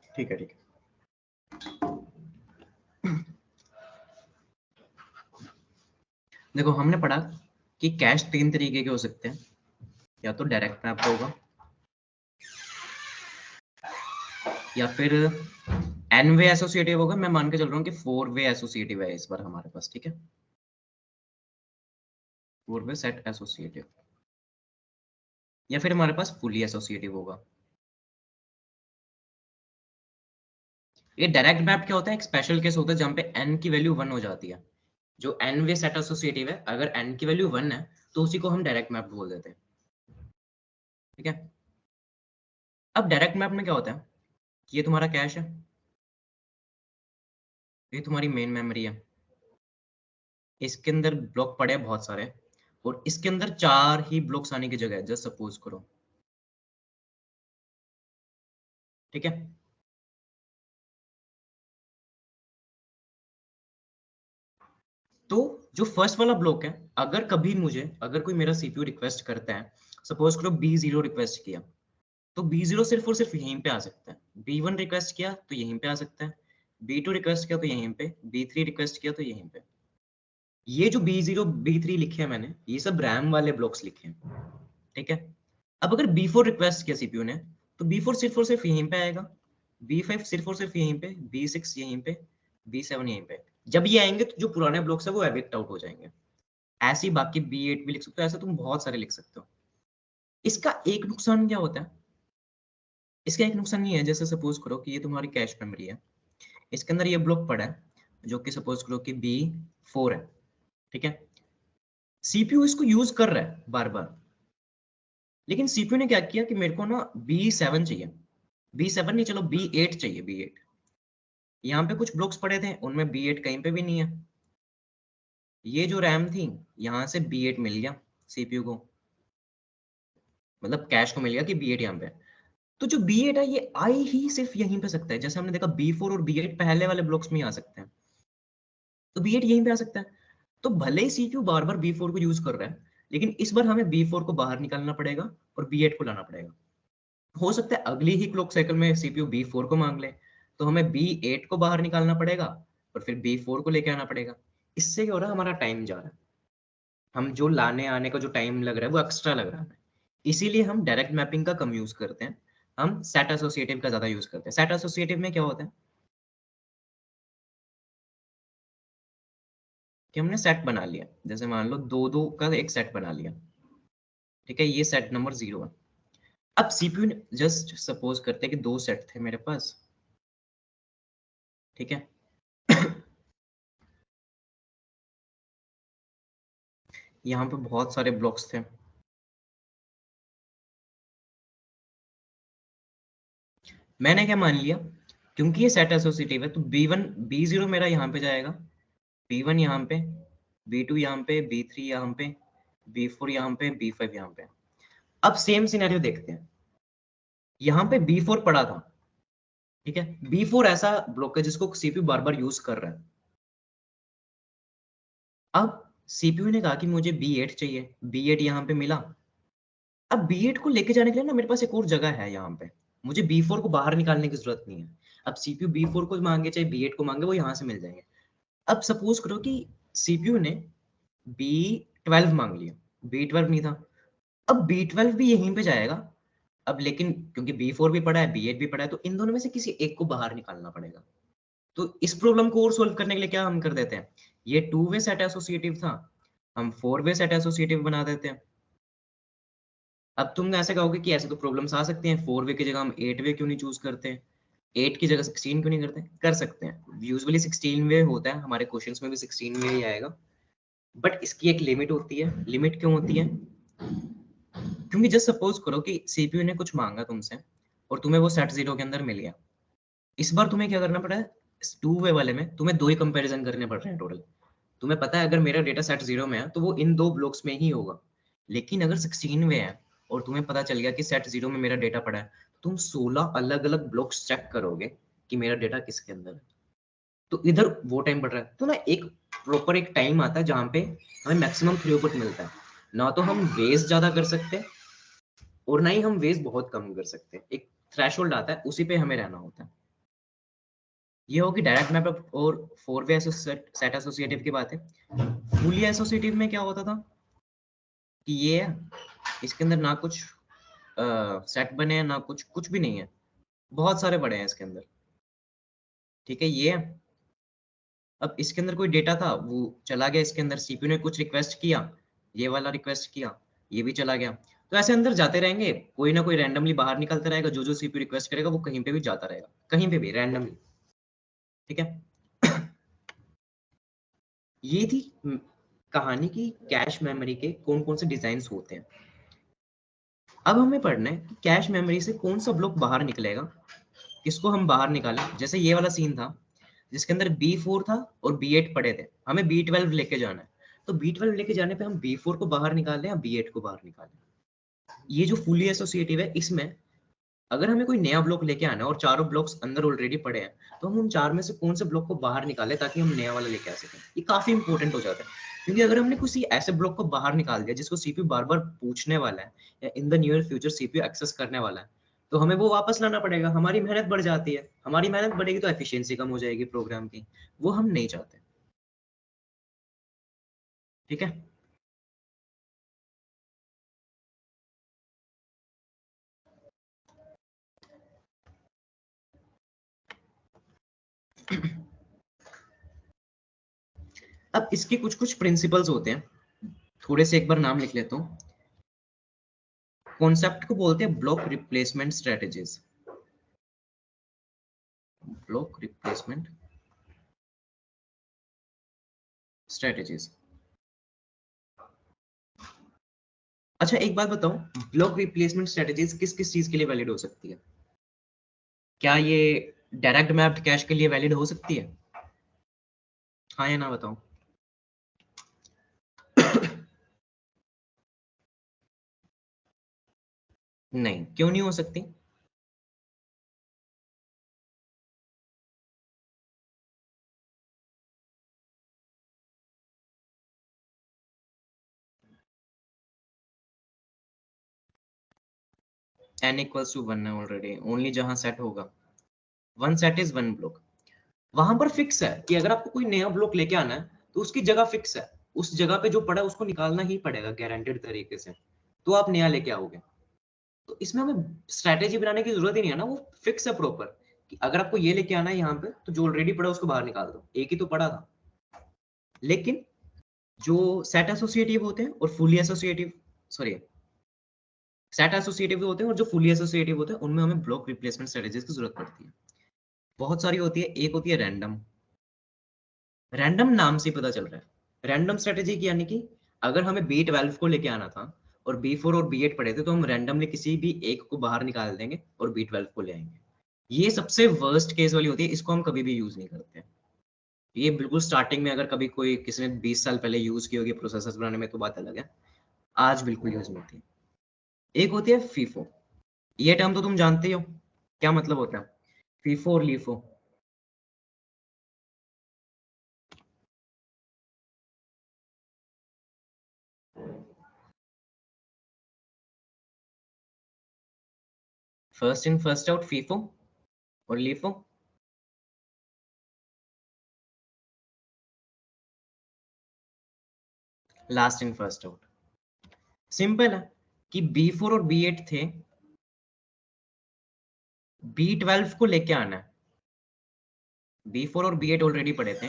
ठीक है, ठीक है। देखो, हमने पढ़ा कि कैश 3 तरीके के हो सकते हैं। या तो डायरेक्ट मैप होगा, या फिर एन वे एसोसिएटिव होगा। मैं मान के चल रहा हूँ कि 4 वे एसोसिएटिव है इस बार हमारे पास, ठीक है? 4 वे सेट एसोसिएटिव, या फिर हमारे पास फुली एसोसिएटिव होगा। ये डायरेक्ट मैप क्या होता है? एक स्पेशल केस होता है जहाँ पे n की वैल्यू 1 हो जाती है। जो n वे सेट एसोसिएटिव है, अगर n की वैल्यू 1 है तो उसी को हम डायरेक्ट मैप बोल देते हैं, ठीक है? अब डायरेक्ट मैप में क्या होता है, ये तुम्हारा कैश है, ये तुम्हारी मेन मेमोरी है, इसके अंदर ब्लॉक पड़े हैं बहुत सारे, और इसके अंदर 4 ही ब्लॉक्स आने की जगह है, जस्ट सपोज करो, ठीक है। तो जो फर्स्ट वाला ब्लॉक है, अगर कभी मुझे, अगर कोई मेरा सीपीयू रिक्वेस्ट करता है, सपोज करो B0 रिक्वेस्ट किया, तो B0 सिर्फ और सिर्फ यहीं पे आ सकता है। B1 रिक्वेस्ट किया तो यहीं पे आ सकता है, B2 रिक्वेस्ट किया तो यहीं पे, B3 रिक्वेस्ट किया तो यहीं पे। ये जो B0 B3 लिखे हैं मैंने, ये सब रैम वाले ब्लॉक्स लिखे हैं, ठीक है। अब अगर B4 रिक्वेस्ट किया सीपीयू ने, तो B4 सिर्फ और सिर्फ यहीं पे आएगा, B5 सिर्फ और सिर्फ यहीं पे, B6 यहीं पे, B7 यहीं पे। जब ये आएंगे तो जो पुराने ब्लॉक्स है वो एविक्ट आउट हो जाएंगे। ऐसे ही बाकी B8 भी लिख सकते हो, ऐसे तुम बहुत सारे लिख सकते हो। इसका एक नुकसान क्या होता है, इसका एक नुकसान ये है, जैसे सपोज करो कि ये तुम्हारी कैश मेमोरी है, इसके अंदर ये ब्लॉक पड़ा है जो कि सपोज करो कि B4 है, ठीक है। सीपीयू इसको यूज कर रहा है बार बार, लेकिन सीपीयू ने क्या किया कि मेरे को ना B7 चाहिए, B7 नहीं, चलो B8 चाहिए, B8। यहाँ पे कुछ ब्लॉक्स पड़े थे, उनमें B8 कहीं पे भी नहीं है। ये जो रैम थी, यहाँ से B8 मिल गया सीपीयू को, मतलब कैश को मिल गया कि B8 यहाँ पे है। तो जो B8 है ये आई ही सिर्फ यहीं पे सकता है, जैसे हमने देखा B4 और B8 पहले वाले ब्लॉक्स में आ सकते हैं, तो B8 यहीं पे आ सकता है। तो भले ही सीपीयू बार बार B4 को यूज कर रहा है, लेकिन इस बार हमें B4 को बाहर निकालना पड़ेगा और B8 को लाना पड़ेगा। हो सकता है अगली ही क्लॉक साइकिल में सीपीयू B4 को मांग ले, तो हमें B8 को बाहर निकालना पड़ेगा और फिर B4 को लेके आना पड़ेगा। इससे क्या हो रहा है, हमारा टाइम जा रहा है, हम जो लाने आने का जो टाइम लग रहा है वो एक्स्ट्रा लग रहा है। इसीलिए हम डायरेक्ट मैपिंग का कम यूज करते हैं, हम सेट एसोसिएटिव का ज्यादा यूज करते हैं। सेट एसोसिएटिव में क्या होता है कि हमने सेट बना लिया, जैसे मान लो दो दो का एक सेट बना लिया, ठीक है, ये सेट नंबर 0 है। अब सीपीयू ने, जस्ट सपोज करते हैं कि 2 सेट थे मेरे पास, ठीक है। यहाँ पे बहुत सारे ब्लॉक्स थे, मैंने क्या मान लिया, क्योंकि ये सेट एसोसिएटिव है तो B1 B0 मेरा यहाँ पे जाएगा, B1 यहाँ पे, B2 यहाँ पे, B3 यहाँ पे, B4 यहाँ पे, B5 यहाँ पे। अब सेम सिनेरियो देखते हैं, यहाँ पे B4 पड़ा था, ठीक है। B4 ऐसा ब्लॉक है जिसको सीपीयू बार बार यूज कर रहा है। अब सीपीयू ने कहा कि मुझे B8 चाहिए, B8 यहाँ पे मिला। अब B8 को लेके जाने के लिए ना मेरे पास एक और जगह है यहाँ पे, मुझे B4 को बाहर निकालने की जरूरत नहीं है। अब सीपीयू B4 को मांगे चाहे B8 को मांगे, वो यहाँ से मिल जाएंगे। अब सपोज करो कि सीपीयू ने B12 मांग लिया, B12 नहीं था, अब B12 भी यहीं पे जाएगा। अब लेकिन क्योंकि B4 भी पड़ा है, B8 भी पड़ा है, तो इन दोनों में से किसी एक को बाहर निकालना पड़ेगा। तो इस प्रॉब्लम को और सोल्व करने के लिए क्या हम कर देते हैं, ये 2 वे सेट एसोसिएटिव था, हम 4 वे सेट एसोसिएटिव बना देते हैं। अब तुम ऐसे कहोगे कि ऐसे तो प्रॉब्लम्स आ सकती हैं, 4 वे की जगह हम 8 वे क्यों नहीं चूज करते हैं, 8 की जगह 16 क्यों नहीं करते, कर सकते हैं। यूजुअली 16 वे होता है, हमारे क्वेश्चंस में भी 16 वे ही आएगा, बट इसकी एक लिमिट होती है। लिमिट क्यों होती है, क्योंकि जस्ट सपोज करो कि सीपीयू ने कुछ मांगा तुमसे और तुम्हें वो सेट 0 के अंदर मिल गया। इस बार तुम्हें क्या करना पड़ा है, इस 2 वे वाले में तुम्हें 2 ही कंपैरिजन करने पड़ रहे हैं टोटल। तुम्हें पता है अगर मेरा डेटा सेट 0 में है तो वो इन 2 ब्लॉक्स में ही होगा, लेकिन अगर 16 में है और तुम्हें पता चल गया कि सेट 0 में मेरा डेटा पड़ा है, तो तुम 16 अलग अलग ब्लॉक्स चेक करोगे कि मेरा डेटा किसके अंदर है। तो इधर वो टाइम बढ़ रहा है, तो ना एक प्रॉपर एक टाइम आता है जहाँ पे हमें मैक्सिमम थ्रूपुट मिलता है। ना तो हम वेस्ट ज्यादा कर सकते हैं और ना ही हम वेस्ट बहुत कम कर सकते हैं, एक थ्रेशोल्ड आता है, उसी पे हमें रहना होता है। ये होगी डायरेक्ट मैप और 4 वे सेट एसोसिएटिव की बात है। फुली एसोसिएटिव में क्या होता था कि ये है, इसके अंदर ना कुछ सेट बने हैं, ना कुछ, कुछ भी नहीं है, बहुत सारे बड़े हैं इसके अंदर, ठीक है। ये है, अब इसके अंदर कोई डेटा था वो चला गया, इसके अंदर सीपीयू ने कुछ रिक्वेस्ट किया, ये वाला रिक्वेस्ट किया, ये भी चला गया। तो ऐसे अंदर जाते रहेंगे, कोई ना कोई रैंडमली बाहर निकलता रहेगा, जो जो सीपीयू रिक्वेस्ट करेगा वो कहीं पे भी जाता रहेगा, कहीं पे भी रैंडमली, ठीक है। ये थी कहानी की कैश मेमोरी के कौन कौन से डिजाइन होते हैं। अब हमें पढ़ना है कि कैश मेमोरी से कौन सा ब्लॉक बाहर निकलेगा, किसको हम बाहर निकालें। जैसे ये वाला सीन था जिसके अंदर B4 था और B8 पड़े थे, हमें B12 लेके जाना है। तो B12 लेके जाने पे हम B4 को बाहर निकाल लें या B8 को बाहर निकालें। ये जो फुली एसोसिएटिव है, इसमें अगर हमें कोई नया ब्लॉक लेके आना है और चारों ब्लॉक्स अंदर ऑलरेडी पड़े हैं, तो हम उन चार में से कौन से ब्लॉक को बाहर निकालें ताकि हम नया वाला लेके आ सकें। ये काफी इंपॉर्टेंट हो जाता है, क्योंकि अगर हमने किसी ऐसे ब्लॉक को बाहर निकाल दिया जिसको सीपीयू बार बार पूछने वाला है या in the near future CPU access करने वाला है, तो हमें वो वापस लाना पड़ेगा, हमारी मेहनत बढ़ जाती है। हमारी मेहनत बढ़ेगी तो एफिशिएंसी कम हो जाएगी प्रोग्राम की, वो हम नहीं चाहते। ठीक है। अब इसके कुछ कुछ प्रिंसिपल्स होते हैं, थोड़े से एक बार नाम लिख लेता हूँ। कॉन्सेप्ट को बोलते हैं block replacement strategies. Block replacement strategies. अच्छा एक बात बताओ, ब्लॉक रिप्लेसमेंट स्ट्रेटजीज किस किस चीज के लिए वैलिड हो सकती है? क्या ये डायरेक्ट मैप्ड कैश के लिए वैलिड हो सकती है? हाँ या ना बताओ। नहीं, क्यों नहीं हो सकती? n इक्वल्स टू 1 है ऑलरेडी, ओनली जहां सेट होगा, one set is one block. वहां पर फिक्स है कि अगर आपको कोई नया ब्लॉक लेके आना है तो उसकी जगह फिक्स है, उस जगह पे जो पड़ा है उसको निकालना ही पड़ेगा गारंटेड तरीके से, तो आप नया लेके आओगे। तो इसमें हमें स्ट्रैटेजी बनाने की जरूरत ही नहीं है ना, वो फिक्स है प्रॉपर कि अगर आपको ये लेके आना है यहाँ पे तो जो ऑलरेडी पड़ा है उसको बाहर निकाल दो, एक ही तो पड़ा था। लेकिन जो सेट एसोसिएटिव होते हैं और fully associative, sorry, set associative होते हैं और जो फुली एसोसिएटिव होते हैं, उनमें हमें ब्लॉक रिप्लेसमेंट स्ट्रेटजीज की जरूरत पड़ती है। बहुत सारी होती है, एक होती है रैंडम। रैंडम नाम से ही पता चल रहा है रैंडम स्ट्रेटेजी की, यानी कि अगर हमें B12 को लेके आना था और B4 और B8 पड़े थे, तो हम रैंडमली किसी भी एक को बाहर निकाल देंगे और B12 को ले आएंगे। ये सबसे वर्स्ट केस वाली होती है, इसको हम कभी भी यूज नहीं करते। ये बिल्कुल स्टार्टिंग में अगर कभी कोई किसी ने 20 साल पहले यूज की होगी प्रोसेसर्स बनाने में तो बात अलग है, आज बिल्कुल यूज नहीं होती। एक होती है फीफो, ये टर्म तो तुम जानते ही हो, क्या मतलब होता है फीफो और LIFO? First in first out FIFO, और LIFO last in first out. Simple है कि B4 और B8 थे, B12 को लेके आना है। B4 और B8 ऑलरेडी पड़े थे,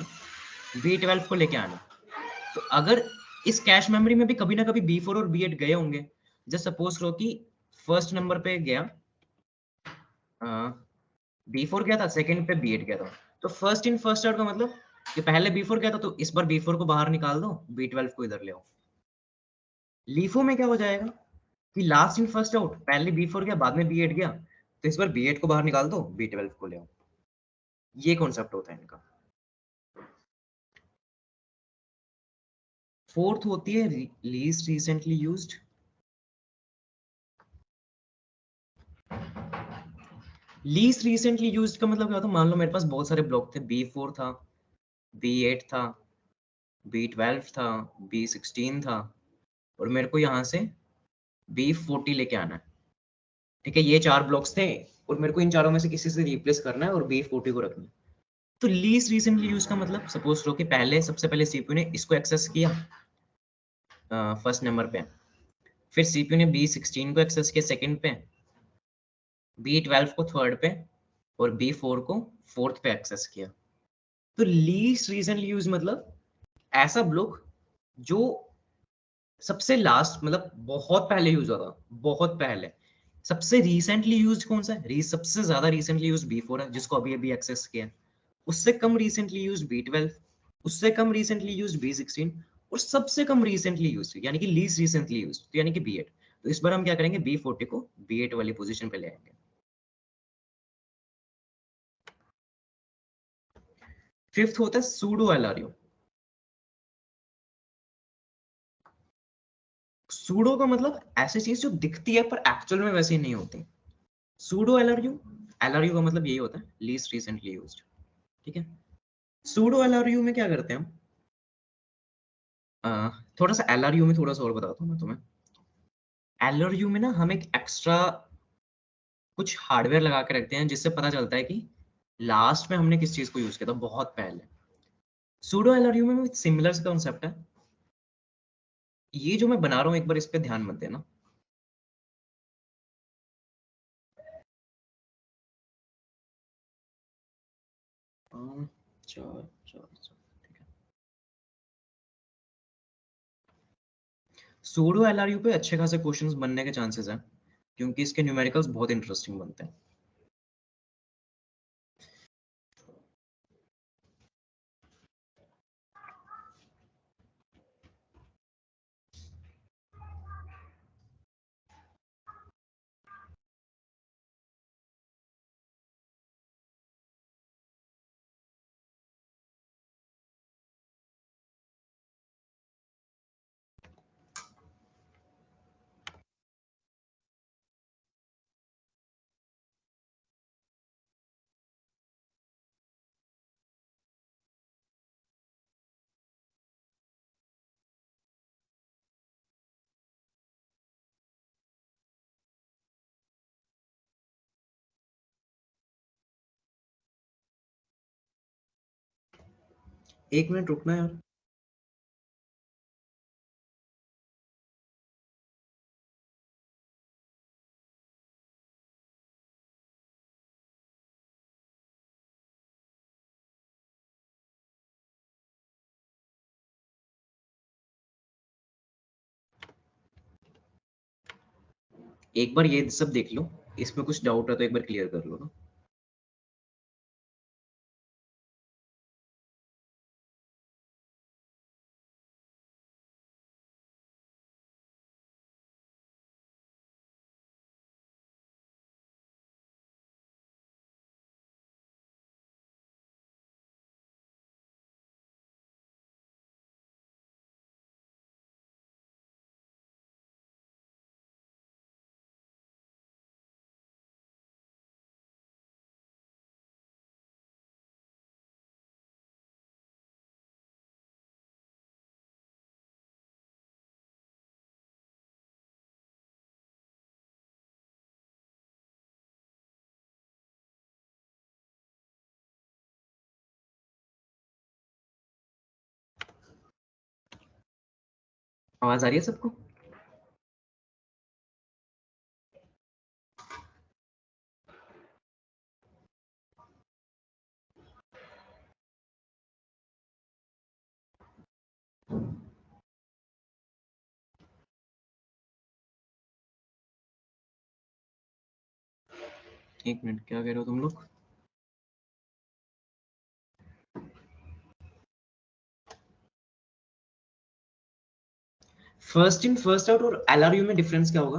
B12 को लेके आना। तो अगर इस कैश मेमोरी में भी कभी ना कभी B4 और B8 गए होंगे, जस्ट सपोज करो कि फर्स्ट नंबर पे गया, B4 गया था, सेकंड पे B8 गया था, तो फर्स्ट इन फर्स्ट आउट का मतलब कि पहले B4 गया था तो इस बार B4 को बाहर निकाल दो, B12 को इधर ले आओ। लीफो में क्या हो जाएगा कि लास्ट इन फर्स्ट आउट, पहले B4 गया बाद में B8 गया, तो इस बार B8 को बाहर निकाल दो, B12 को ले आओ। ये कॉन्सेप्ट होता है इनका। फोर्थ होती है least recently used. Least recently used का मतलब क्या होता है? मान लो मेरे पास बहुत सारे ब्लॉक थे, B4 था, B8 था, B12 था, B16 था, और मेरे को यहाँ से B40 लेके आना है। ठीक है, ये चार ब्लॉक्स थे और मेरे को इन चारों में से किसी से रिप्लेस करना है और B40 को रखना है। तो लीस्ट रिसेंटली यूज का मतलब सपोज करो कि पहले सबसे पहले सीपीयू ने इसको एक्सेस किया फर्स्ट नंबर पे, फिर सीपीयू ने B16 को एक्सेस किया सेकंड पे, B12 को थर्ड पे, और B4 को फोर्थ पे एक्सेस किया। तो लीस्ट रिसेंटली यूज मतलब ऐसा ब्लॉक जो सबसे लास्ट, मतलब बहुत पहले यूज हुआ था, बहुत पहले। सबसे रिसेंटली यूज कौन सा है? सबसे ज्यादा रिसेंटली यूज B4 है जिसको अभी अभी एक्सेस किया। उससे कम रिसेंटली यूज B12, उससे कम रिसेंटली यूज B16, और सबसे कम रिसेंटली यूज यानी कि लीस्ट रिसेंटली यूज यानी कि B8। तो इस बार हम क्या करेंगे, B40 को B8 वाली पोजीशन पे ले आएंगे। फिफ्थ होता है सूडो एलआरयू। सूडो का मतलब ऐसी चीज जो दिखती है पर एक्चुअल में वैसी नहीं होती। सूडो एलआरयू, एलआरयू का मतलब यही होता है, लीस्ट रिसेंटली यूज्ड। ठीक है, सूडो एलआरयू में क्या करते हैं हम, थोड़ा सा एलआरयू में थोड़ा सा और बताता हूँ मैं तुम्हें। एलआरयू में ना हम एक एक्स्ट्रा कुछ हार्डवेयर लगा के रखते हैं जिससे पता चलता है कि लास्ट में हमने किस चीज को यूज किया था बहुत पहले। सूडो एलआरयू में सिमिलर सा कॉन्सेप्ट है। ये जो मैं बना रहा हूँ एक बार इस पे ध्यान मत देना। चार चार चार, ठीक है। सूडो एलआरयू पे अच्छे खासे क्वेश्चंस बनने के चांसेस हैं क्योंकि इसके न्यूमेरिकल्स बहुत इंटरेस्टिंग बनते हैं। एक मिनट रुकना यार। एक बार ये सब देख लो, इसमें कुछ डाउट है तो एक बार क्लियर कर लो ना। आवाज आ रही है सबको? एक मिनट, क्या कह रहे हो तुम लोग? फर्स्ट इन फर्स्ट आउट और एलआरयू में डिफरेंस क्या होगा?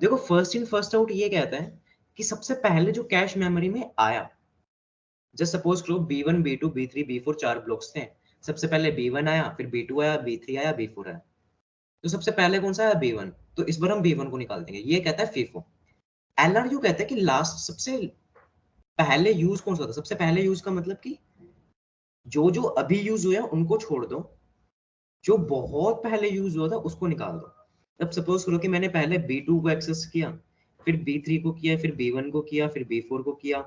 देखो, फर्स्ट इन फर्स्ट आउट ये कहता है कि सबसे पहले जो कैश मेमोरी में आया, जस्ट सपोज करो B1 B2 B3 B4 चार ब्लॉक्स थे। सबसे पहले B1 आया, फिर B2 आया, B3 आया, B4 आया। तो सबसे पहले कौन सा आया? B1। तो इस बार हम B1 को निकाल देंगे, ये कहता है FIFO। एलआरयू कहता है कि लास्ट सबसे पहले यूज कौन सा था। सबसे पहले यूज का मतलब कि जो जो अभी यूज हुए हैं उनको छोड़ दो, जो बहुत पहले यूज हुआ था उसको निकाल दो। अब सपोज करो कि मैंने पहले B2 को एक्सेस किया, फिर B3 को किया, फिर B1 को किया, फिर B4 को किया,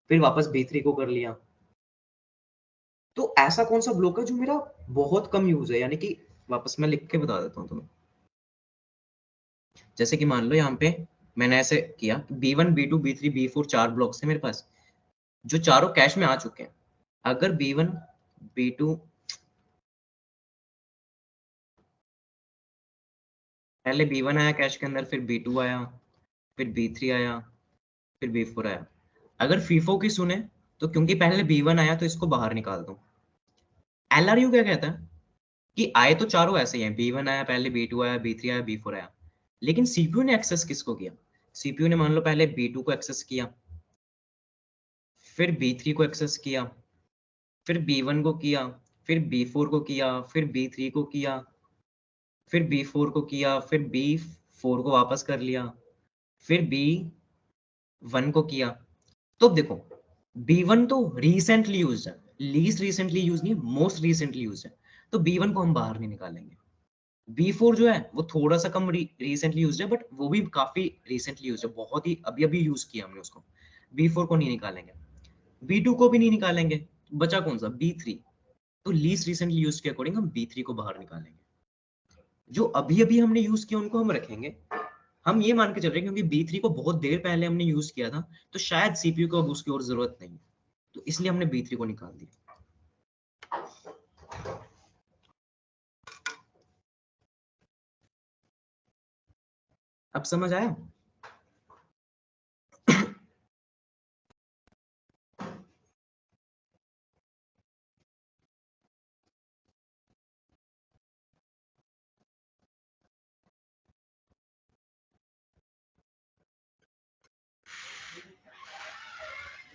फिर वापस B3 को कर लिया। तो ऐसा कौन सा ब्लॉक है जो मेरा बहुत कम यूज है, यानी कि वापस मैं लिख के बता देता हूँ तुम्हें। जैसे कि मान लो यहाँ पे मैंने ऐसे किया, B1 B2 B3 B4 चार ब्लॉक्स थे मेरे पास, जो चारों कैश में आ चुके हैं। अगर B1 B2 पहले B1 आया कैश के अंदर, फिर B2 आया, फिर B3 आया, फिर B4 आया। अगर फीफो की सुने तो क्योंकि पहले B1 आया तो इसको बाहर निकाल दो। एलआरयू क्या कहता है कि आए तो चारों ऐसे ही हैं, B1 आया पहले, B2 आया, B3 आया, B4 आया, लेकिन सीपीयू ने एक्सेस किसको किया? सीपीयू ने मान लो पहले B2 को एक्सेस किया, फिर B3 को एक्सेस किया, फिर B1 को किया, फिर B4 को किया, फिर B3 को किया, फिर B4 को किया, फिर B4 को वापस कर लिया, फिर B1 को किया। तो अब देखो B1 तो रिसेंटली यूज्ड है, लीस्ट रिसेंटली यूज नहीं, मोस्ट रिसेंटली यूज्ड है, तो B1 को हम बाहर नहीं निकालेंगे। B4 जो है वो थोड़ा सा कम रिसेंटली यूज्ड है, बट वो भी काफी रिसेंटली यूज्ड है, बहुत ही अभी अभी यूज किया हमने उसको। B4 को नहीं निकालेंगे, B2 को भी नहीं निकालेंगे, बचा कौन सा? B3। तो लीस्ट रिसेंटली यूज के अकॉर्डिंग हम B3 को बाहर निकालेंगे, जो अभी अभी हमने यूज किया उनको हम रखेंगे। हम ये मान के चल रहे हैं क्योंकि B3 को बहुत देर पहले हमने यूज किया था, तो शायद सीपीयू को अब उसकी और जरूरत नहीं है, तो इसलिए हमने B3 को निकाल दिया। अब समझ आया?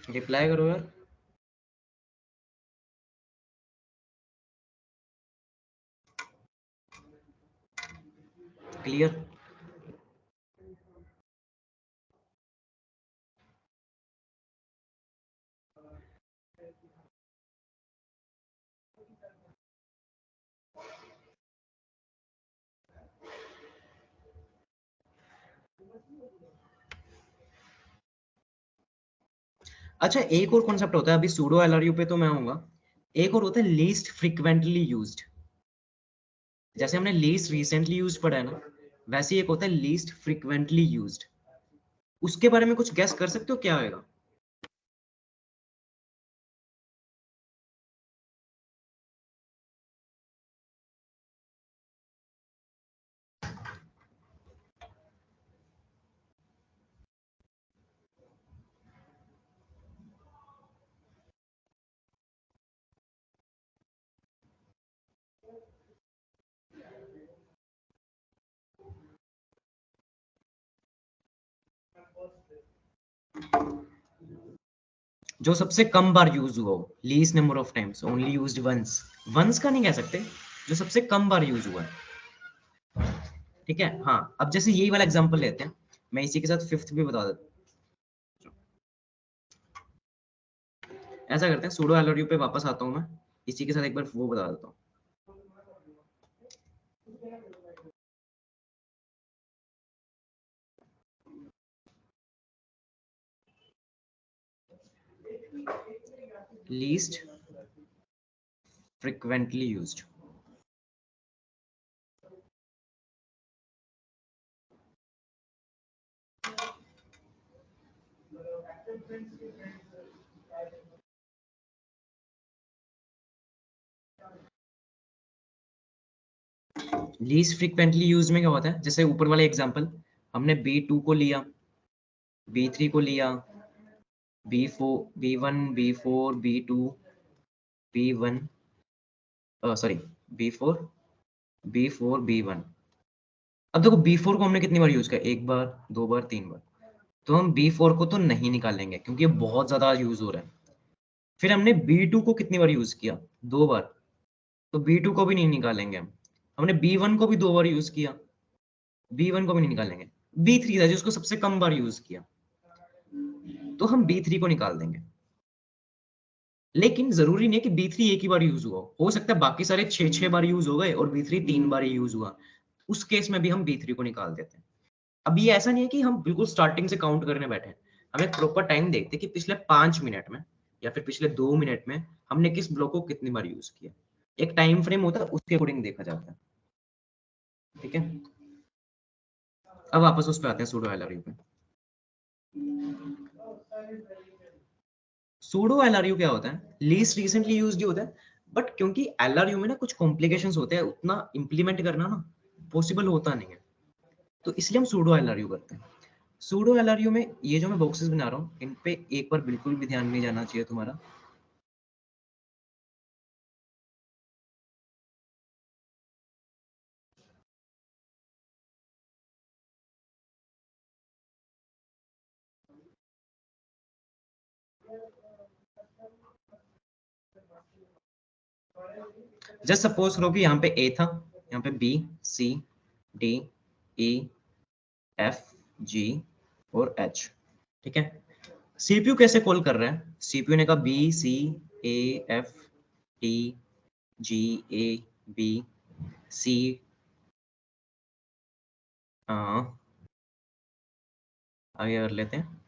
रिप्लाई करो यार। क्लियर? अच्छा, एक और कॉन्सेप्ट होता है, अभी सूडो एलआरयू पे तो मैं आऊंगा, एक और होता है लीस्ट फ्रीक्वेंटली यूज्ड। जैसे हमने लीस्ट रिसेंटली यूज पढ़ा है ना, वैसे ही एक होता है लीस्ट फ्रीक्वेंटली यूज्ड। उसके बारे में कुछ गेस कर सकते हो क्या आएगा? जो सबसे कम बार यूज हुआ हो, least number of times, only used once. Once का नहीं कह सकते, जो सबसे कम बार यूज हुआ है। ठीक है, हाँ। अब जैसे यही वाला एग्जांपल लेते हैं, मैं इसी के साथ फिफ्थ भी बता देता हूँ। ऐसा करते हैं, सूडो एलआरयू पे वापस आता हूँ मैं, इसी के साथ एक बार वो बता देता हूँ। Least frequently used. Least frequently use में क्या होता है, जैसे ऊपर वाले एग्जांपल, हमने B2 को लिया, B3 को लिया, B4, B1, B4, B2, B1, sorry, B4, B4, B1। अब देखो B4 को हमने कितनी बार यूज किया, एक बार, दो बार, तीन बार, तो हम B4 को तो नहीं निकालेंगे क्योंकि ये बहुत ज्यादा यूज हो रहा है। फिर हमने B2 को कितनी बार यूज किया, दो बार, तो B2 को भी नहीं निकालेंगे हम। हमने B1 को भी दो बार यूज किया, B1 को भी नहीं निकालेंगे। B3 था जिसको सबसे कम बार यूज किया, तो हम B3 को निकाल देंगे। लेकिन जरूरी नहीं कि B3 एक ही बार यूज हुआ हो सकता है बाकी सारे छह छह बार यूज हो गए और B3 तीन बार ही यूज हुआ, उस केस में भी हम B3 को निकाल देते हैं। अब ये ऐसा नहीं है कि हम बिल्कुल स्टार्टिंग से काउंट करने बैठे हैं, हम एक प्रॉपर टाइम देखते हैं कि पिछले 5 मिनट में या फिर पिछले 2 मिनट में हमने किस ब्लॉक को कितनी बार यूज किया। एक टाइम फ्रेम होता है, उसके अकॉर्डिंग देखा जाता है। ठीक है, अब वापस उस पर आते हैं, सूडो एलआरयू पे। सूडो एलआरयू क्या होता है, लीस्ट रिसेंटली यूज्ड होता है, बट क्योंकि एलआरयू में ना कुछ कॉम्प्लिकेशंस होते हैं, उतना इंप्लीमेंट करना ना पॉसिबल होता नहीं है, तो इसलिए हम सूडो एलआरयू करते हैं। सूडो एलआरयू में ये जो मैं बॉक्सेस बना रहा हूँ, इन पे एक बार बिल्कुल भी ध्यान नहीं जाना चाहिए तुम्हारा। जस्ट सपोज करो कि यहाँ पे ए था, यहाँ पे B, C, D, E, F, G और एच, ठीक है। सीपीयू कैसे कॉल कर रहा है? सीपीयू ने कहा बी, सी, ए, एफ, डी, जी, ए, बी, सी, आगे कर लेते हैं,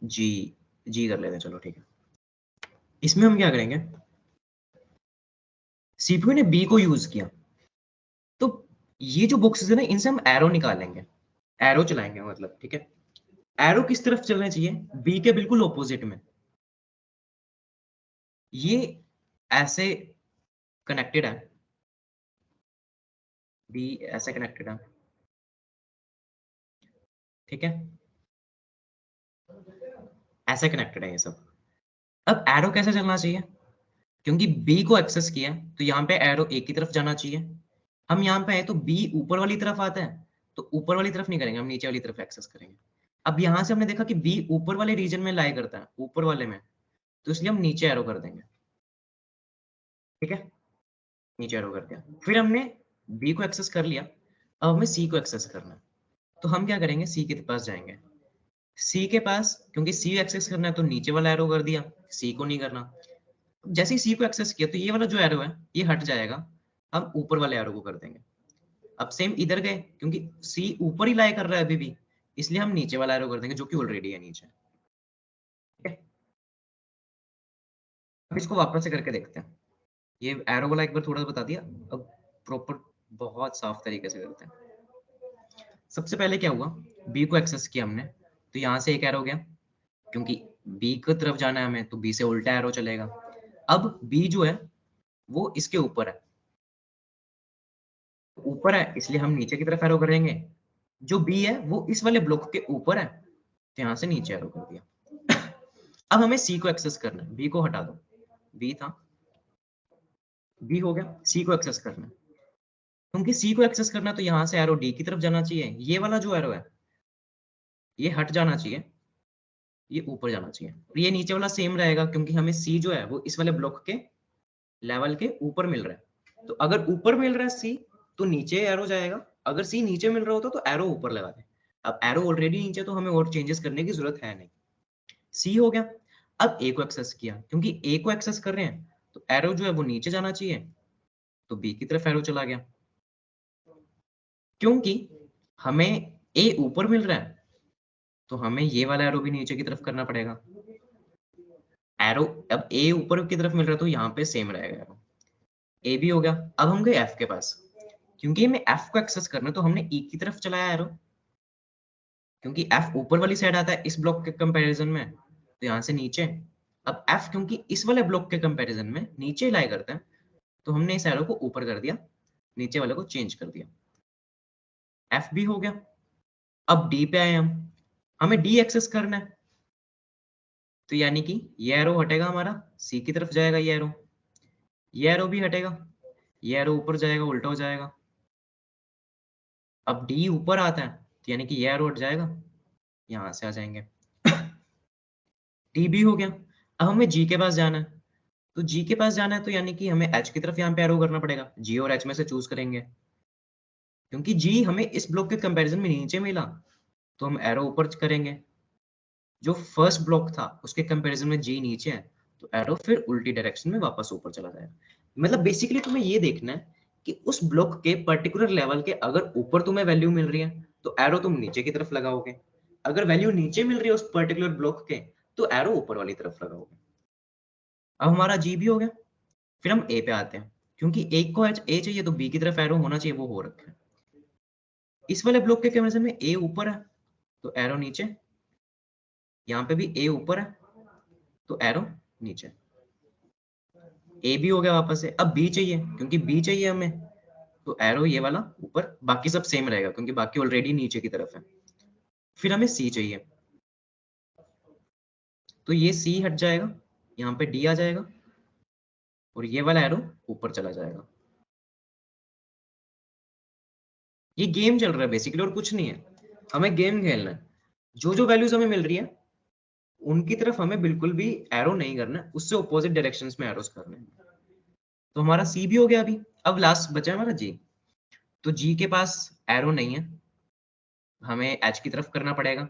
जी, जी कर लेते हैं, चलो ठीक है। इसमें हम क्या करेंगे, सीपीयू ने बी को यूज किया, तो ये जो बॉक्सेस है ना, इनसे हम एरो निकालेंगे, एरो चलाएंगे मतलब, ठीक है। एरो किस तरफ चलना चाहिए? बी के बिल्कुल ऑपोजिट में। ये ऐसे कनेक्टेड है, बी ऐसे कनेक्टेड है, ठीक है, ऐसे कनेक्टेड है ये सब। अब एरो कैसे चलना चाहिए? क्योंकि बी को एक्सेस किया तो यहाँ पे एरो ए की तरफ जाना चाहिए। हम यहाँ पे आए तो बी ऊपर वाली तरफ आता है, तो ऊपर वाली तरफ नहीं करेंगे, हम नीचे वाली तरफ एक्सेस करेंगे। अब यहाँ से हमने देखा कि बी ऊपर वाले रीजन में लाई करता है, ऊपर वाले में, तो इसलिए हम नीचे एरो कर देंगे, ठीक है, नीचे एरो कर दिया। फिर हमने बी को एक्सेस कर लिया, अब हमें सी को एक्सेस करना है, तो हम क्या करेंगे, सी के पास जाएंगे। सी के पास, क्योंकि सी एक्सेस करना है तो नीचे वाला एरो कर दिया, सी को नहीं करना। जैसे ही सी को एक्सेस किया तो ये वाला जो एरो है ये हट जाएगा, हम ऊपर वाले एरो को कर देंगे। अब सेम इधर गए, क्योंकि सी ऊपर ही लाई कर रहा है अभी भी, इसलिए हम नीचे वाला एरो कर देंगे जो कि ऑलरेडी है नीचे, ठीक है। अब इसको वापस से करके देखते हैं। ये एरो वाला एक बार थोड़ा सा बता दिया, अब प्रॉपर बहुत साफ तरीके से करते हैं। सबसे पहले क्या हुआ, बी को एक्सेस किया हमने, तो यहाँ से एक एरो गया, क्योंकि बी की तरफ जाना है हमें, तो बी से उल्टा एरो चलेगा। अब बी जो है वो इसके ऊपर है, ऊपर है इसलिए हम नीचे की तरफ एरो करेंगे। जो बी है वो इस वाले ब्लॉक के ऊपर है, तो यहाँ से नीचे एरो कर दिया। अब हमें सी को एक्सेस करना है, बी को हटा दो, बी था, बी हो गया, सी को एक्सेस करना है। क्योंकि सी को एक्सेस करना है तो यहाँ से एरो डी की तरफ जाना चाहिए, ये वाला जो एरो है ये हट जाना चाहिए, ये ऊपर जाना चाहिए, और ये नीचे वाला सेम रहेगा, क्योंकि हमें सी जो है वो इस वाले ब्लॉक के लेवल के ऊपर मिल रहा है। तो अगर ऊपर मिल रहा है सी, तो नीचे एरो जाएगा, अगर सी नीचे मिल रहा होता तो एरो ऊपर लगा दे। अब एरो ऑलरेडी नीचे, तो हमें और चेंजेस करने की जरूरत है नहीं। सी हो गया। अब ए को एक्सेस किया, क्योंकि ए को एक्सेस कर रहे हैं तो एरो जो है वो नीचे जाना चाहिए, तो बी की तरफ एरो चला गया। क्योंकि हमें ए ऊपर मिल रहा है, तो हमें ये वाला एरो भी नीचे की तरफ करना पड़ेगा। एरो अब ए ऊपर की तरफ मिल रहा है तो यहाँ पे सेम रहेगा एरो। ए भी हो गया। अब हम गए एफ के पास, क्योंकि हमें एफ को एक्सेस करना है तो हमने ई की तरफ चलाया एरो, क्योंकि एफ ऊपर वाली साइड आता है इस ब्लॉक के कंपैरिजन में, तो यहाँ से नीचे। अब एफ क्योंकि इस वाले ब्लॉक के कंपैरिजन में नीचे लाई करता है, तो हमने इस एरो को ऊपर कर दिया, नीचे वाले को चेंज कर दिया। एफ भी हो गया। अब डी पे आए हम, हमें डी एक्सेस करना है, तो यानी कि ये एरो हटेगा हमारा, सी की तरफ जाएगा ये एरो भी हटेगा, ये एरो ऊपर जाएगा, उल्टा हो जाएगा। अब डी ऊपर आता है, तो यानी कि ये एरो हट जाएगा, यहाँ से आ जाएंगे। टी भी हो गया। अब हमें जी के पास जाना है, तो जी के पास जाना है तो यानी कि हमें एच की तरफ यहाँ पे एरो करना पड़ेगा, जी और एच में से चूज करेंगे। क्योंकि जी हमें इस ब्लॉक के कंपैरिजन में नीचे मिला, तो हम एरो ऊपर करेंगे। जो फर्स्ट ब्लॉक था उसके कंपैरिजन में जी नीचे है, तो एरो फिर उल्टी डायरेक्शन में वापस ऊपर चला जाएगा। मतलब बेसिकली तुम्हें ये देखना है कि उस ब्लॉक के पर्टिकुलर लेवल के अगर ऊपर तुम्हें वैल्यू मिल रही है तो एरो तुम नीचे की तरफ लगाओगे, अगर वैल्यू नीचे मिल रही है उस पर्टिकुलर ब्लॉक के तो एरो ऊपर वाली तरफ लगाओगे। अब हमारा जी भी हो गया। फिर हम ए पे आते हैं, क्योंकि एक को ए चाहिए तो बी की तरफ एरो होना चाहिए, वो हो रखा है। इस वाले ब्लॉक के कंपैरिजन में ए ऊपर है तो एरो नीचे, यहाँ पे भी ए ऊपर है तो एरो नीचे। ए भी हो गया वापस से। अब बी चाहिए, क्योंकि बी चाहिए हमें, तो एरो ये वाला ऊपर, बाकी सब सेम रहेगा क्योंकि बाकी ऑलरेडी नीचे की तरफ है। फिर हमें सी चाहिए, तो ये सी हट जाएगा, यहाँ पे डी आ जाएगा और ये वाला एरो ऊपर चला जाएगा। ये गेम चल रहा है बेसिकली और कुछ नहीं है, हमें गेम खेलना है। जो जो वैल्यूज हमें मिल रही है उनकी तरफ हमें बिल्कुल भी एरो नहीं करना है, उससे ऑपोजिट डायरेक्शंस में एरोस करने हैं। तो हमारा सी भी हो गया अभी। अब लास्ट बचा हमारा जी। तो जी के पास एरो नहीं है, हमें एच की तरफ करना पड़ेगा।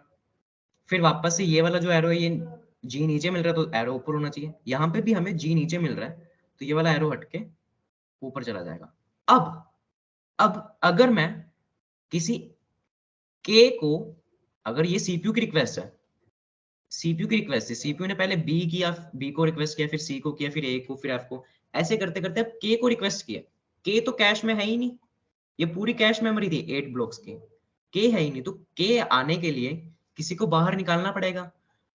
फिर वापस से ये वाला जो एरो है, ये जी नीचे मिल रहा है तो एरो ऊपर होना चाहिए। यहाँ पे भी हमें जी नीचे मिल रहा है तो ये वाला एरो हट के ऊपर चला जाएगा। अब अगर मैं किसी के को, अगर ये सीपीयू की रिक्वेस्ट है, सीपीयू की रिक्वेस्ट है, सीपीयू ने पहले बी किया, बी को रिक्वेस्ट किया, फिर सी को किया, फिर ए को, फिर एफ को, ऐसे करते करते अब के को रिक्वेस्ट किया। के तो कैश में है ही नहीं, ये पूरी कैश मेमोरी थी 8 ब्लॉक्स की। के है ही नहीं, तो के आने के लिए किसी को बाहर निकालना पड़ेगा।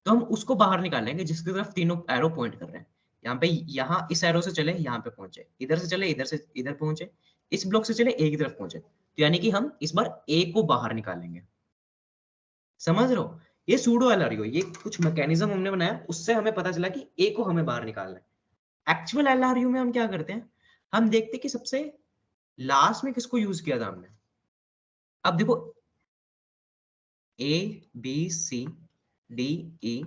तो हम उसको बाहर निकालेंगे जिसकी तरफ तीनों एरो पॉइंट कर रहे हैं। यहाँ पे, यहाँ इस एरो से चले यहाँ पे पहुंचे, इधर से चले इधर से इधर पहुंचे, इस ब्लॉक से चले ए की तरफ पहुंचे, तो यानी कि हम इस बार ए को बाहर निकालेंगे। समझ रहे हो? ये सूडो एलआरयू, ये कुछ मैकेनिज्म हमने बनाया, उससे हमें पता चला कि ए को हमें बाहर निकालना है। एक्चुअल एलआरयू में हम क्या करते हैं, हम देखते हैं कि सबसे लास्ट में किसको यूज किया था हमने। अब देखो, A B C D E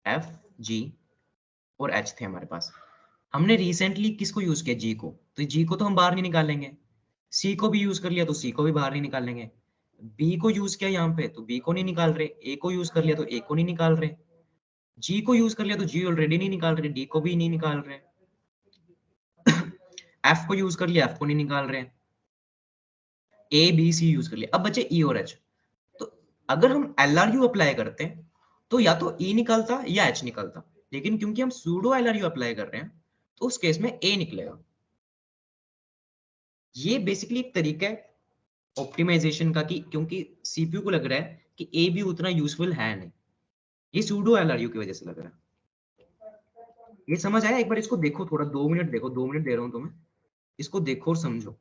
F G और एच थे हमारे पास। हमने रिसेंटली किसको यूज किया, जी को, तो जी को तो हम बाहर नहीं निकालेंगे। सी को भी यूज कर लिया तो सी को भी बाहर नहीं निकालेंगे। बी को यूज किया यहाँ पे तो बी को नहीं निकाल रहे, ए को यूज कर लिया तो ए को नहीं निकाल रहे, जी को यूज कर लिया तो जी ऑलरेडी नहीं निकाल रहे, डी को भी नहीं निकाल रहे, एफ को यूज कर लिया, एफ को नहीं निकाल रहे, ए बी सी यूज कर लिया, अब बचे ई और एच। तो अगर हम एलआरयू अप्लाई करते हैं तो या तो ई निकलता या एच निकलता, लेकिन क्योंकि हम सूडो एलआरयू अप्लाई कर रहे हैं तो उस केस में ए निकलेगा। ये बेसिकली एक तरीका है ऑप्टिमाइजेशन का, कि क्योंकि सीपीयू को लग रहा है कि ए भी उतना यूजफुल है नहीं, ये सूडो एलआरयू की वजह से लग रहा है। ये समझ आया? एक बार इसको देखो, थोड़ा 2 मिनट देखो, 2 मिनट दे रहा हूं तुम्हें, इसको देखो और समझो।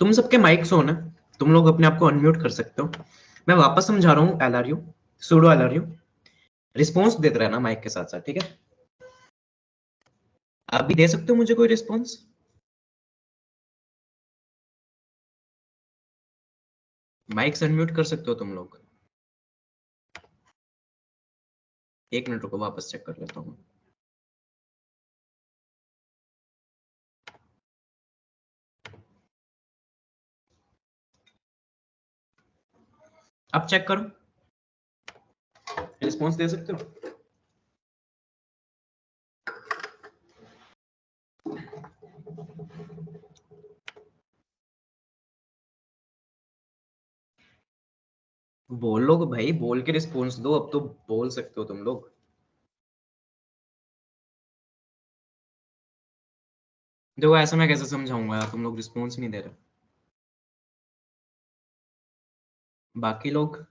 तुम सबके माइक्स ऑन है, तुम लोग अपने आप को अनम्यूट कर सकते हो। मैं वापस समझा रहा हूँ एलआरयू, सूडो एलआरयू। रिस्पॉन्स देते रहना माइक के साथ साथ, ठीक है? आप भी दे सकते हो मुझे कोई रिस्पॉन्स? माइक्स अनम्यूट कर सकते हो तुम लोग। एक मिनट रुको, वापस चेक कर लेता हूँ। अब चेक करो, रिस्पॉन्स दे सकते हो? बोलो भाई, बोल के रिस्पॉन्स दो, अब तो बोल सकते हो तुम लोग। देखो ऐसा मैं कैसे समझाऊंगा यार, तुम लोग रिस्पॉन्स नहीं दे रहे। बाकी लोग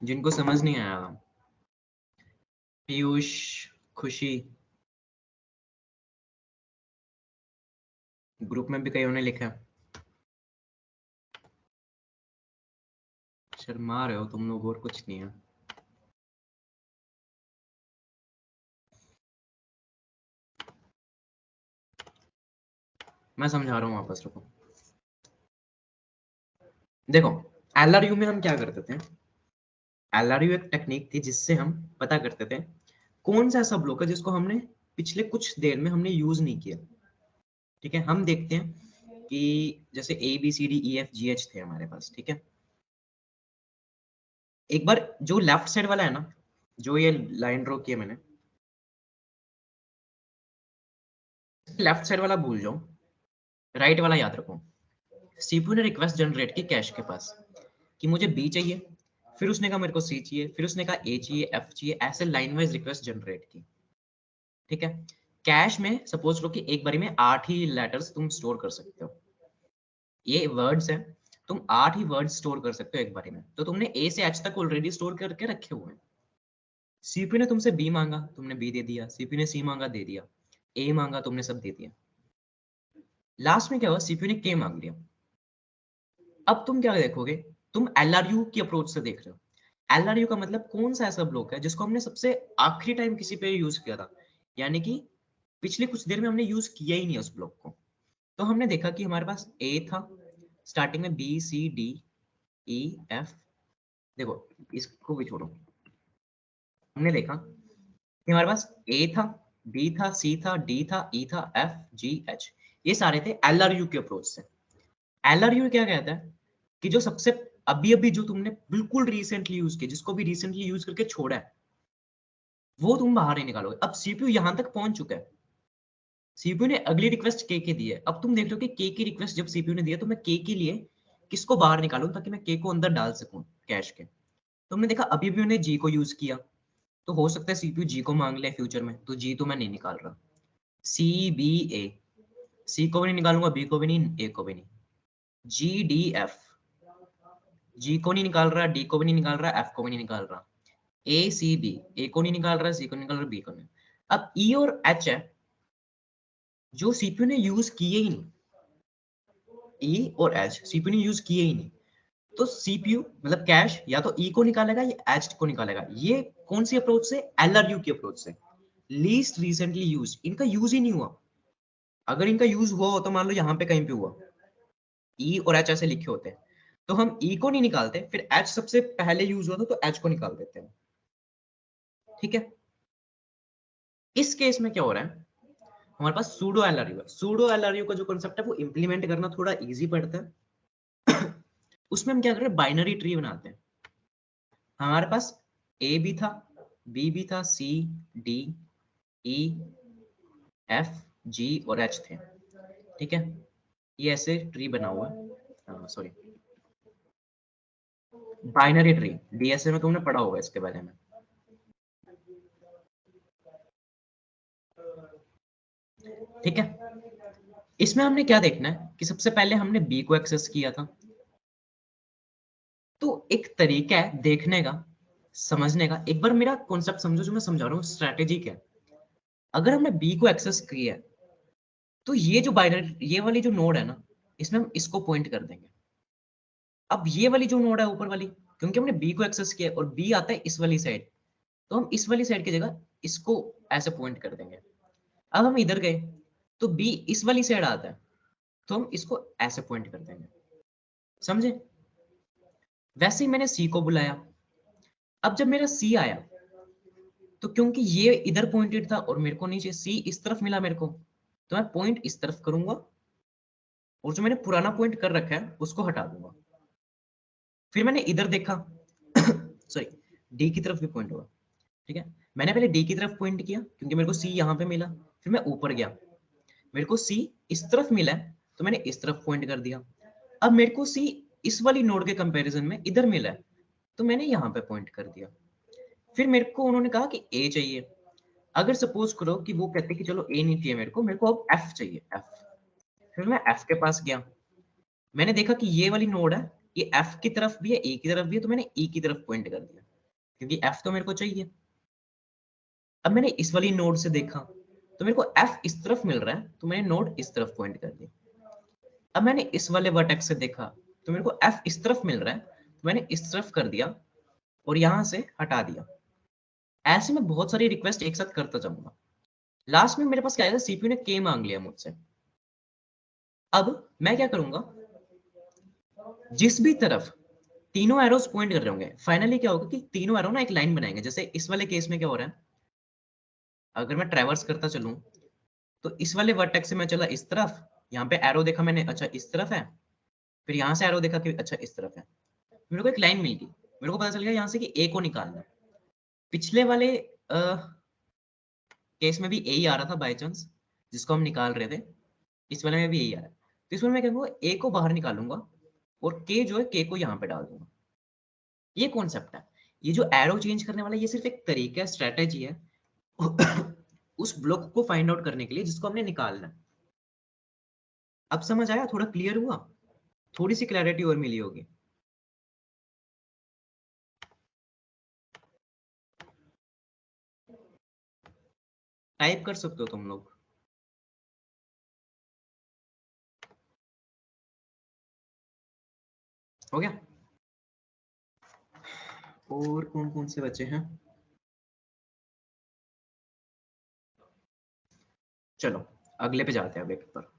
जिनको समझ नहीं आया, पीयूष, खुशी, ग्रुप में भी कईयों ने लिखा है। शर्मा रहे हो तुम लोग, और कुछ नहीं है। मैं समझा रहा हूँ वापस, रुको। देखो एलआरयू में हम क्या करते थे, एलआरयू एक टेक्निक थी जिससे हम पता करते थे कौन सा ऐसा ब्लॉक है जिसको हमने पिछले कुछ देर में हमने यूज नहीं किया। ठीक है, हम देखते हैं कि जैसे A B C D E F G H थे हमारे पास, ठीक है? एक बार जो लेफ्ट साइड वाला है ना, जो ये लाइन ड्रॉ की है मैंने, लेफ्ट साइड वाला भूल जाओ, राइट वाला याद रखो। सीपीयू ने रिक्वेस्ट जनरेट की कैश के पास कि मुझे बी चाहिए, फिर उसने कहा मेरे को सी चाहिए, फिर उसने कहा ए चाहिए, एफ चाहिए, ऐसे लाइन वाइज रिक्वेस्ट जनरेट की। ठीक है, कैश में सपोज लो कि एक बारी में 8 ही लेटर्स तुम स्टोर कर सकते हो। ये वर्ड्स है, तुम 8 ही वर्ड्स स्टोर कर सकते हो एक बारी में, तो तुमने ए से एच तक ऑलरेडी स्टोर करके रखे हुए हैं। सीपीयू ने तुमसे बी मांगा, तुमने बी दे दिया, सीपीयू ने सी मांगा, दे दिया, ए मांगा, तुमने सब दे दिया। लास्ट में क्या हुआ, सीपीयू ने के मांग लिया। अब तुम क्या देखोगे, तुम एलआरयू की अप्रोच से देख रहे हो। एलआरयू का मतलब कौन सा ऐसा ब्लॉक है जिसको हमने सबसे आखिरी टाइम किसी पे यूज किया था, यानी कि पिछले कुछ देर में हमने यूज किया ही नहीं उस ब्लॉक को। तो हमने देखा कि हमारे पास ए था, स्टार्टिंग में B C D E F, देखो इसको भी छोड़ो, हमने देखा कि हमारे पास ए था, बी था, सी था, डी था, ई था, एफ जी एच, ये सारे थे एलआरयू के अप्रोच से। एलआरयू क्या कहता है कि जो सबसे अभी अभी जो तुमने बिल्कुल रिसेंटली यूज किया, जिसको भी रिसेंटली यूज करके छोड़ा है, वो तुम बाहर नहीं निकालोगे। अब सीपीयू यहां तक पहुंच चुका है, सीपीयू ने अगली रिक्वेस्ट के दी है। अब तुम देख लो कि के की रिक्वेस्ट जब सीपीयू ने दिया, तो मैं के के लिए किसको बाहर निकालूं ताकि मैं के को अंदर डाल सकूं कैश के। तुमने देखा अभी भी उन्हें जी को यूज किया, तो हो सकता है सीपीयू जी को मांग ले फ्यूचर में, तो जी तो मैं नहीं निकाल रहा। सी बी ए, सी को भी नहीं निकालूंगा, बी को भी नहीं, ए को भी नहीं। जी डी एफ, जी को नहीं निकाल रहा, डी को भी नहीं निकाल रहा, एफ को भी नहीं निकाल रहा। ए सी बी, ए को नहीं निकाल रहा, सी को नहीं निकाल रहा, बी को नहीं। अब ई और एच है जो सीपीयू ने यूज किए ही नहीं, ई और एच सीपीयू ने यूज किए ही नहीं। तो सीपीयू मतलब कैश या तो ई को निकालेगा या एच को निकालेगा। ये कौन सी अप्रोच से, एलआरयू की अप्रोच से, लीस्ट रिसेंटली यूज, इनका यूज ही नहीं हुआ। अगर इनका यूज हुआ हो तो मान लो यहाँ पे कहीं पे हुआ, ई और एच ऐसे लिखे होते हैं, तो हम ई को नहीं निकालते, फिर एच सबसे पहले यूज हुआ था तो एच को निकाल देते हैं। ठीक है, इस केस में क्या हो रहा है, हमारे पास सूडो एलआरयू है। सूडो एलआरयू का जो कॉन्सेप्ट है वो इंप्लीमेंट करना थोड़ा इजी पड़ता है। उसमें हम क्या कर रहे हैं, बाइनरी ट्री बनाते हैं। हमारे पास ए भी था, बी भी था, सी डी ई एफ जी और एच थे। ठीक है, ये ऐसे ट्री बना हुआ है, सॉरी बाइनरी ट्री, डीएसए में तुमने पढ़ा होगा इसके बारे में। ठीक है, इसमें हमने क्या देखना है कि सबसे पहले हमने बी को एक्सेस किया था, तो एक तरीका है देखने का, समझने का। एक बार मेरा कॉन्सेप्ट समझो, जो मैं समझा रहा हूँ स्ट्रेटेजी क्या है। अगर हमने बी को एक्सेस किया है, तो ये जो बाइनरी, ये वाली जो नोड है ना, इसमें हम इसको पॉइंट कर देंगे। अब ये वाली जो नोड है ऊपर वाली, क्योंकि हमने बी को एक्सेस किया और बी आता है इस वाली साइड, तो हम इस वाली साइड की जगह इसको ऐसे पॉइंट कर देंगे। अब हम इधर गए तो बी इस वाली साइड आता है, तो हम इसको ऐसे पॉइंट कर देंगे। समझे? वैसे ही मैंने सी को बुलाया। अब जब मेरा सी आया, तो क्योंकि ये इधर पॉइंटेड था और मेरे को नीचे सी इस तरफ मिला मेरे को, तो मैं पॉइंट इस तरफ करूंगा और जो मैंने पुराना पॉइंट कर रखा है उसको हटा दूंगा। फिर मैंने इधर देखा सॉरी, डी की तरफ भी पॉइंट हुआ। ठीक है, मैंने पहले डी की तरफ पॉइंट किया क्योंकि मेरे को सी यहाँ पे मिला। फिर मैं ऊपर गया, मेरे को सी इस तरफ मिला है, तो मैंने इस तरफ पॉइंट कर दिया। अब मेरे को सी इस वाली नोड के कंपैरिजन में इधर मिला है, तो मैंने यहाँ पे पॉइंट कर दिया। फिर मेरे को उन्होंने कहा कि ए चाहिए। अगर सपोज करो कि वो कहते कि चलो ए नहीं चाहिए मेरे को अब एफ चाहिए, एफ। फिर मैं एफ के पास गया, मैंने देखा कि ये वाली नोड है, ये एफ की तरफ भी है ए की तरफ भी है, तो मैंने ई की तरफ पॉइंट कर दिया क्योंकि एफ तो मेरे को चाहिए। अब मैंने इस वाली नोड से देखा तो मेरे को एफ इस तरफ मिल रहा है, तो मैंने नोड इस तरफ पॉइंट कर दी। अब मैंने इस वाले वर्टेक्स से देखा तो मेरे को एफ इस तरफ मिल रहा है, तो मैंने इस तरफ कर दिया और यहां से हटा दिया। ऐसे में बहुत सारी रिक्वेस्ट एक साथ करता जाऊंगा। लास्ट में मेरे पास क्या आएगा, सीपीयू ने के मांग लिया मुझसे। अब मैं क्या करूंगा, जिस भी तरफ तीनों एरोस पॉइंट कर रहे होंगे, फाइनली क्या होगा कि तीनों एरो ना एक लाइन बनाएंगे। जैसे इस वाले केस में क्या हो रहा है, अगर मैं ट्रैवर्स करता चलूं तो इस वाले वर्टेक्स से मैं चला इस तरफ, यहाँ पे एरो देखा मैंने, अच्छा इस तरफ है। फिर यहाँ से एरो देखा कि अच्छा इस तरफ है, मेरे को एक लाइन मिल गई। मेरे को पता चल गया यहाँ से कि ए को निकालना है। पिछले वाले केस में भी ए ही आ रहा था बाय चांस, जिसको हम निकाल रहे थे। इस वाले में भी यही आ रहा है, तो इसमें मैं क्या करूंगा, ए को बाहर निकालूंगा और के जो है के को यहाँ पे डाल दूंगा। ये कॉन्सेप्ट है। ये जो एरो चेंज करने वाला, ये सिर्फ एक तरीका है, स्ट्रेटेजी है उस ब्लॉक को फाइंड आउट करने के लिए जिसको हमने निकालना है। अब समझ आया, थोड़ा क्लियर हुआ, थोड़ी सी क्लैरिटी और मिली होगी। टाइप कर सकते हो तुम लोग। हो गया? और कौन कौन से बचे हैं? चलो अगले पे जाते हैं, अगले पेपर।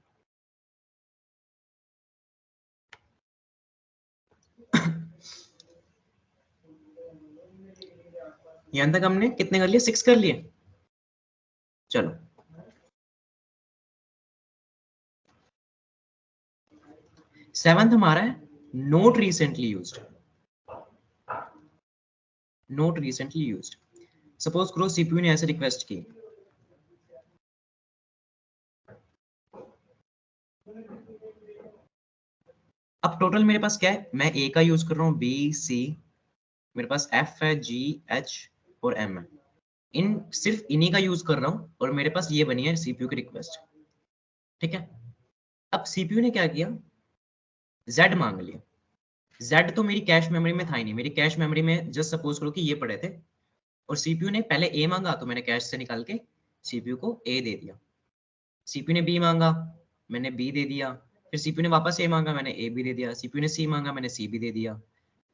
यहां तक हमने कितने कर लिए, 6 कर लिए। चलो, सेवंथ हमारा है note recently used. Note recently used, suppose करो सीपीयू ने ऐसे रिक्वेस्ट की, अब टोटल मेरे पास क्या है, मैं ए का यूज कर रहा हूँ, बी सी, मेरे पास एफ है, जी एच और एम है। इन सिर्फ इन्हीं का यूज कर रहा हूँ और मेरे पास ये बनी है सीपीयू की रिक्वेस्ट। ठीक है, अब सीपीयू ने क्या किया, जेड मांग लिया। जेड तो मेरी कैश मेमोरी में था ही नहीं, मेरी कैश मेमोरी में जस्ट सपोज करो कि ये पड़े थे, और सीपीयू ने पहले ए मांगा तो मैंने कैश से निकाल के सीपीयू को ए दे दिया। सीपीयू ने बी मांगा, मैंने बी दे दिया। फिर सीपीयू ने वापस ए मांगा, मैंने ए भी दे दिया। सीपीयू ने सी मांगा, मैंने सी भी दे दिया।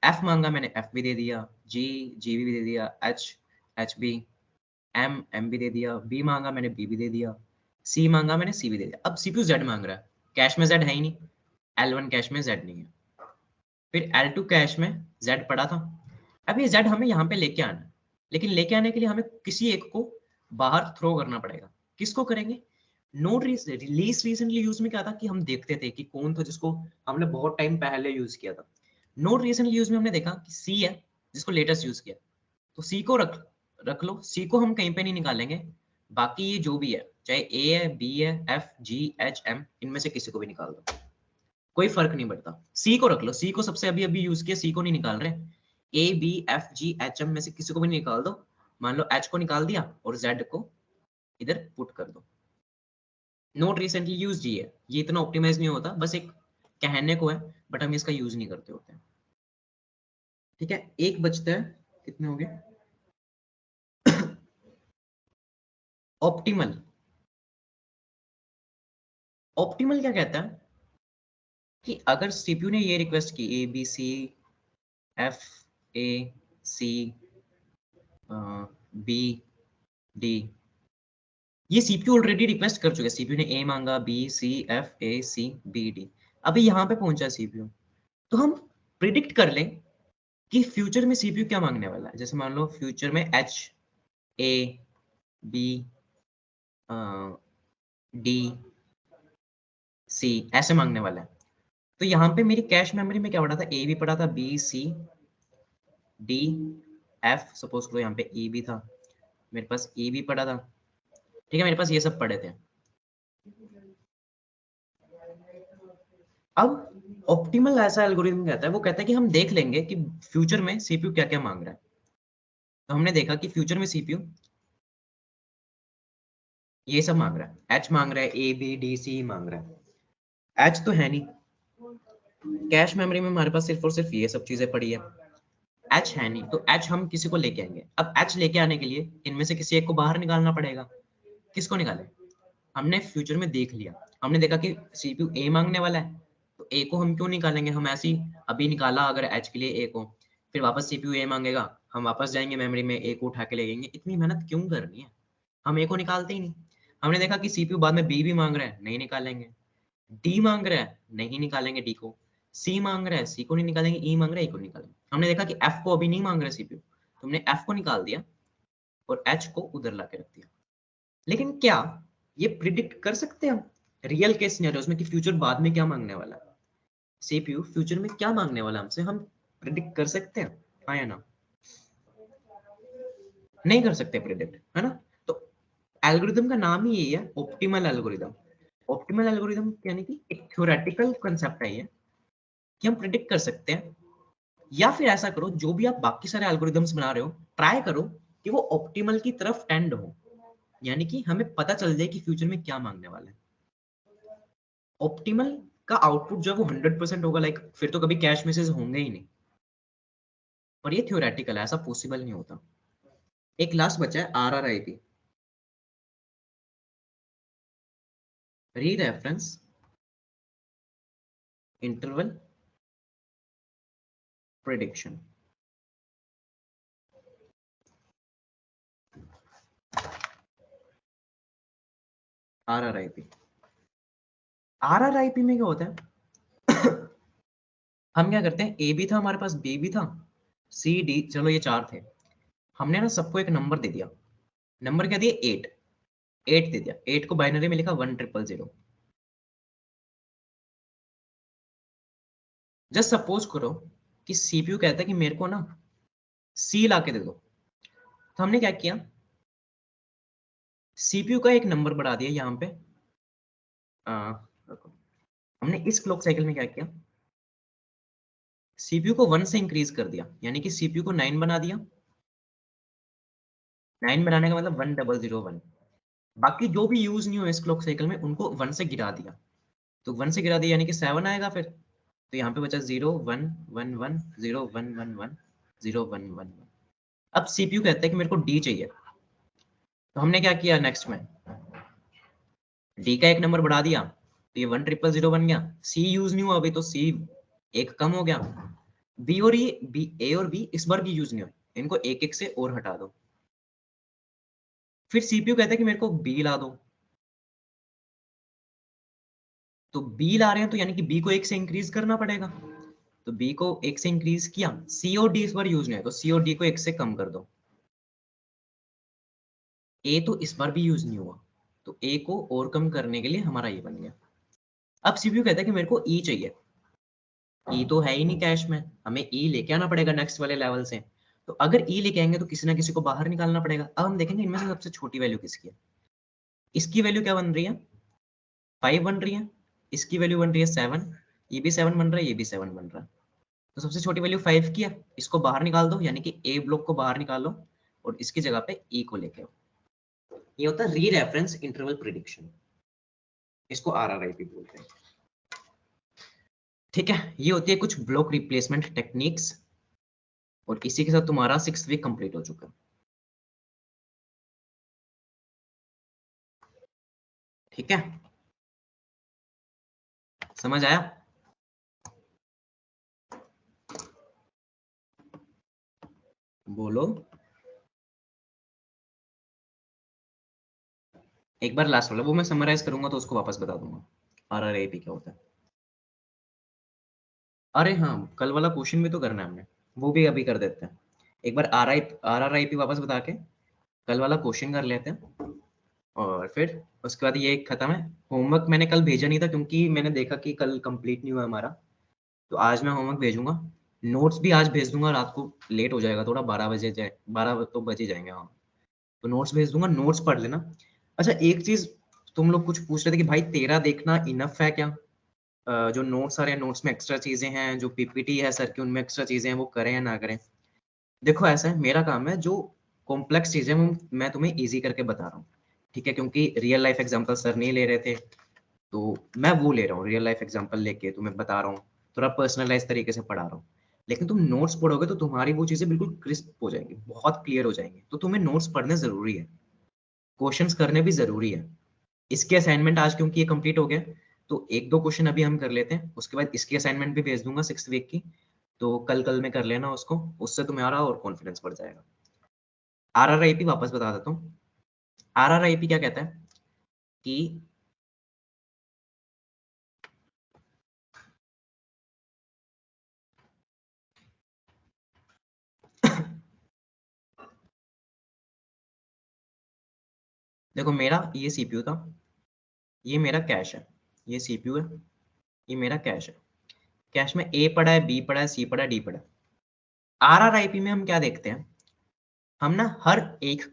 एफ मांगा, मैंने एफ भी दे दिया। जी, जी भी दे दिया। एच, एच भी। एम, एम भी दे दिया। बी मांगा, मैंने बी भी दे दिया। सी मांगा, मैंने सी भी दे दिया। अब सीपीयू जेड मांग रहा है, कैश में जेड है ही नहीं, L1 कैश में जेड नहीं है। फिर L2 कैश में जेड पड़ा था। अब ये जेड हमें यहाँ पे लेके आना है, लेकिन लेके आने के लिए हमें किसी एक को बाहर थ्रो करना पड़ेगा। किसको करेंगे? नोड रिलीज रिसेंटली यूज में क्या था कि हम देखते थे कि कौन था जिसको हमने बहुत टाइम पहले यूज किया था। नोड रिसेंटली यूज में हमने देखा कि सी है जिसको लेटेस्ट यूज किया, तो सी को रख लो। सी को हम कहीं पे नहीं निकालेंगे, बाकी ये जो भी है, चाहे ए है, बी है, एफ, जी, एच, एम, इनमें से किसी को भी निकाल दो, कोई फर्क नहीं पड़ता। सी को रख लो, सी को सबसे अभी अभी यूज किया, सी को नहीं निकाल रहे। ए, B, F, G, H, M में से किसी को भी निकाल दो। मान लो एच को निकाल दिया और जेड को इधर पुट कर दो। नोट रिसेंटली यूज ही है, ये इतना ऑप्टिमाइज नहीं होता, बस एक कहने को है, बट हम इसका यूज नहीं करते होते हैं। ठीक है, एक बचता है, कितने हो गए? ऑप्टिमल। ऑप्टिमल क्या कहता है, कि अगर सीपीयू ने ये रिक्वेस्ट की A B C F A C B D, ये सीपीयू ऑलरेडी रिक्वेस्ट कर चुका है। सीपीयू ने ए मांगा, B C F A C B D, अभी यहाँ पे पहुंचा सीपीयू। तो हम प्रिडिक्ट कर लें कि फ्यूचर में सीपीयू क्या मांगने वाला है। जैसे मान लो फ्यूचर में H A B D C ऐसे मांगने वाला है। तो यहाँ पे मेरी कैश मेमोरी में क्या पड़ा था, ए भी पड़ा था, B C D F, suppose करो यहाँ पे ई भी था, मेरे पास ई भी पड़ा था, ठीक है, मेरे पास ये सब पड़े थे। अब ऑप्टिमल ऐसा एल्गोरिथम कहता है, वो कहता है कि हम देख लेंगे कि फ्यूचर में सीपीयू क्या क्या मांग रहा है। तो हमने देखा कि फ्यूचर में सीपीयू ये सब मांग रहा है, एच मांग रहा है, ए बी डी सी मांग रहा है। एच तो है नहीं, कैश मेमोरी में हमारे पास सिर्फ और सिर्फ ये सब चीजें पड़ी है। एच है नहीं, तो एच हम किसी को लेके आएंगे। अब एच लेके आने के लिए इनमें से किसी एक को बाहर निकालना पड़ेगा। किसको निकाले? हमने फ्यूचर में देख लिया, हमने देखा कि सीपीयू ए मांगने वाला है, तो ए को हम क्यों निकालेंगे? हम ऐसे ही अभी निकाला अगर एच के लिए ए को, फिर वापस सीपीयू ए मांगेगा, हम वापस जाएंगे मेमोरी में, ए को उठा के ले जाएंगे, इतनी मेहनत क्यों करनी है? हम ए को निकालते ही नहीं। हमने देखा कि सीपीयू बाद में बी भी मांग रहा है, नहीं निकालेंगे। डी मांग रहा है, नहीं निकालेंगे डी को। सी मांग रहा है, सी को नहीं निकालेंगे। ई मांग रहा है, ई को निकालेंगे। हमने देखा कि एफ को अभी नहीं मांग रहा सीपीयू, तो हमने एफ को निकाल दिया और एच को उधर ला के रख दिया। लेकिन क्या ये प्रिडिक्ट कर सकते हैं हम रियल केस सिनेरियोस में कि फ्यूचर बाद में क्या मांगने वाला है? सीपीयू फ्यूचर में क्या मांगने वाला हमसे हम प्रिडिक्ट कर सकते हैं? हाँ या ना? नहीं कर सकते प्रिडिक्ट, है ना? तो एल्गोरिथम का नाम ही यही है, ऑप्टिमल एल्गोरिथम। ऑप्टिमल एल्गोरिथम यानी कि एक थ्योरेटिकल कांसेप्ट है ये, कि हम प्रिडिक्ट कर सकते हैं। या फिर ऐसा करो, जो भी आप बाकी सारे एल्गोरिथम्स बना रहे हो, ट्राई करो कि वो ऑप्टिमल की तरफ टेंड हो, यानी कि हमें पता चल जाए कि फ्यूचर में क्या मांगने वाला है। ऑप्टिमल का आउटपुट जो है वो 100% होगा, लाइक फिर तो कभी कैश मिसेस होंगे ही नहीं। पर ये थ्योरेटिकल है, ऐसा पॉसिबल नहीं होता। एक लास्ट बचा है आरआरआईपी, री रेफरेंस इंटरवल प्रिडिक्शन। आरआरआईपी, आरआरआईपी में क्या होता है? हम क्या करते हैं, ए भी था हमारे पास, बी भी था, सी डी, चलो ये चार थे। हमने ना सबको एक नंबर दे दिया। नंबर क्या दिया? 8। 8 दे दिया। 8 को बाइनरी में लिखा 1000। जस्ट सपोज करो कि सीपीयू कहता है कि मेरे को ना सी ला के दे दो। तो हमने क्या किया, सीपीयू का एक नंबर बढ़ा दिया यहाँ पे। रुको। हमने इस क्लॉक साइकिल में क्या किया, सीपीयू को 1 से इंक्रीज कर दिया, यानी कि सीपीयू को 9 बना दिया। 9 बनाने का मतलब 1001। बाकी जो भी यूज नहीं हो इस क्लॉक साइकिल में उनको 1 से गिरा दिया। तो 1 से गिरा दिया यानी कि 7 आएगा फिर। तो यहाँ पे बचा 0 1 1 1 0 1 1 1 0 1 1 1। अब सीपीयू कहता है कि मेरे को डी चाहिए। तो हमने क्या किया, नेक्स्ट में डी का एक नंबर बढ़ा दिया, तो ये 1000 बन गया। सी यूज नहीं हुआ अभी, तो सी एक कम हो गया। बी और ये बी, ए और बी इस बार भी यूज नहीं हुए, इनको एक एक से और हटा दो। फिर सीपीयू कहता है कि मेरे को बी ला दो। तो बी ला रहे हैं तो यानी कि बी को एक से इंक्रीज करना पड़ेगा। तो बी को एक से इंक्रीज किया, सी और डी इस बार यूज नहीं है, तो सी और डी को एक से कम कर दो। ए तो इस बार भी यूज नहीं हुआ, तो ए को और कम करने के लिए हमारा ये बन गया। अब सीपीयू कहता है कि मेरे को ई चाहिए। ई तो है ही नहीं कैश में, हमें ई लेके आना पड़ेगा नेक्स्ट वाले लेवल से। तो अगर ई लेके आएंगे तो किसी ना किसी को बाहर निकालना पड़ेगा। अब हम देखेंगे इनमें से सबसे छोटी वैल्यू किसकी है। इसकी वैल्यू क्या बन रही है, 5 बन रही है। इसकी वैल्यू बन रही है 7। ये भी 7 बन रहा है, ये भी 7 बन रहा है। तो सबसे छोटी वैल्यू 5 की है, इसको बाहर निकाल दो, यानी कि ए ब्लॉक को बाहर निकालो और इसकी जगह पे ई को लेके आओ। ये होता है री रेफरेंस इंटरवल प्रिडिक्शन, इसको आरआरआईपी बोलते हैं। ठीक है, ये होती है कुछ ब्लॉक रिप्लेसमेंट टेक्निक्स। और इसी के साथ तुम्हारा 6th वीक कंप्लीट हो चुका है। ठीक है, समझ आया? बोलो एक बार लास्ट वाला, वो मैं समराइज करूंगा तो उसको वापस बता दूंगा RRAP क्या होता है। अरे हाँ, कल वाला क्वेश्चन भी तो करना है हमने, वो भी अभी कर देते हैं। एक बार RRIP वापस बता के कल वाला क्वेश्चन कर लेते हैं, और फिर उसके बाद ये खत्म है। होमवर्क मैंने कल भेजा नहीं था क्योंकि मैंने देखा कि कल कंप्लीट नहीं हुआ हमारा, तो आज मैं होमवर्क भेजूंगा। नोट्स भी आज भेज दूंगा, रात को लेट हो जाएगा थोड़ा, 12 बजे जाए, 12 तो बजे जाएंगे हाँ। तो नोट्स भेज दूंगा, नोट्स पढ़ लेना। अच्छा एक चीज, तुम लोग कुछ पूछ रहे थे कि भाई तेरा देखना इनफ है क्या, जो नोट्स आ रहे हैं नोट्स में एक्स्ट्रा चीजें हैं, जो पीपीटी है सर की उनमें एक्स्ट्रा चीजें हैं, वो करें या ना करें। देखो ऐसा है, मेरा काम है जो कॉम्प्लेक्स चीजें वो मैं तुम्हें इजी करके बता रहा हूँ, ठीक है, क्योंकि रियल लाइफ एग्जांपल सर नहीं ले रहे थे, तो मैं वो ले रहा हूँ, रियल लाइफ एग्जांपल लेके तुम्हें बता रहा हूँ, थोड़ा पर्सनलाइज तरीके से पढ़ा रहा हूँ। लेकिन तुम नोट्स पढ़ोगे तो तुम्हारी वो चीजें बिल्कुल क्रिस्प हो जाएंगी, बहुत क्लियर हो जाएंगी, तो तुम्हें नोट्स पढ़ने जरूरी है, क्वेश्चंस करने भी जरूरी है। इसके असाइनमेंट आज क्योंकि ये कंप्लीट हो गया, तो एक दो क्वेश्चन अभी हम कर लेते हैं, उसके बाद इसकी असाइनमेंट भी भेज दूंगा 6th वीक की, तो कल कल में कर लेना उसको, उससे तुम्हारा और कॉन्फिडेंस बढ़ जाएगा। RRIP वापस बता देता हूँ। RRIP क्या कहता है कि देखो मेरा ये सीपीयू था, ये मेरा कैश है, ये सीपीयू है, ये मेरा कैश है। कैश में ए पड़ा है, बी पड़ा है, सी पड़ा है, डी पड़ा है। RRIP में हम क्या देखते हैं, हम ना हर एक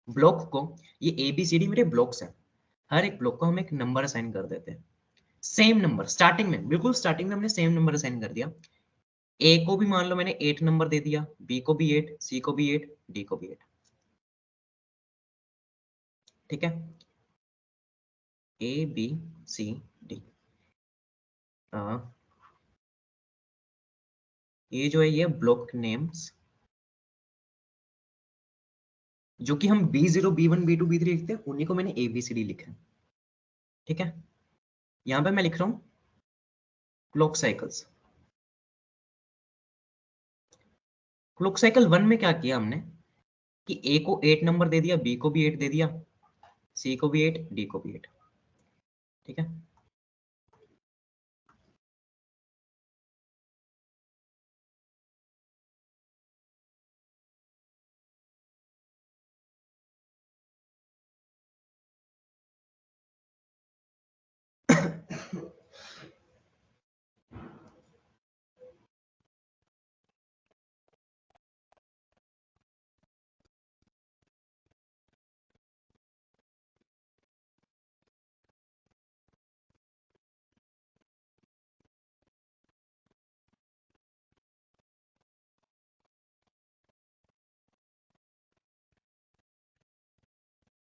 ब्लॉक को, ये ABCD मेरे ब्लॉक्स हैं, हर एक ब्लॉक को हम एक नंबर असाइन कर देते हैं, सेम नंबर स्टार्टिंग में, बिल्कुल स्टार्टिंग में हमने सेम नंबर असाइन कर दिया। ए को भी मान लो मैंने 8 नंबर दे दिया, बी को भी 8, सी को भी 8, डी को भी 8, ठीक है, ABCD। ये जो है ये ब्लॉक नेम्स, जो कि हम B0 B1 B2 B3 लिखते हैं, उन्हीं को मैंने ABCD लिखा है, ठीक है। यहाँ पे मैं लिख रहा हूँ क्लॉक साइकिल्स। क्लॉक साइकिल 1 में क्या किया हमने कि ए को 8 नंबर दे दिया, बी को भी 8 दे दिया, सी को भी 8, डी को भी 8, ठीक है।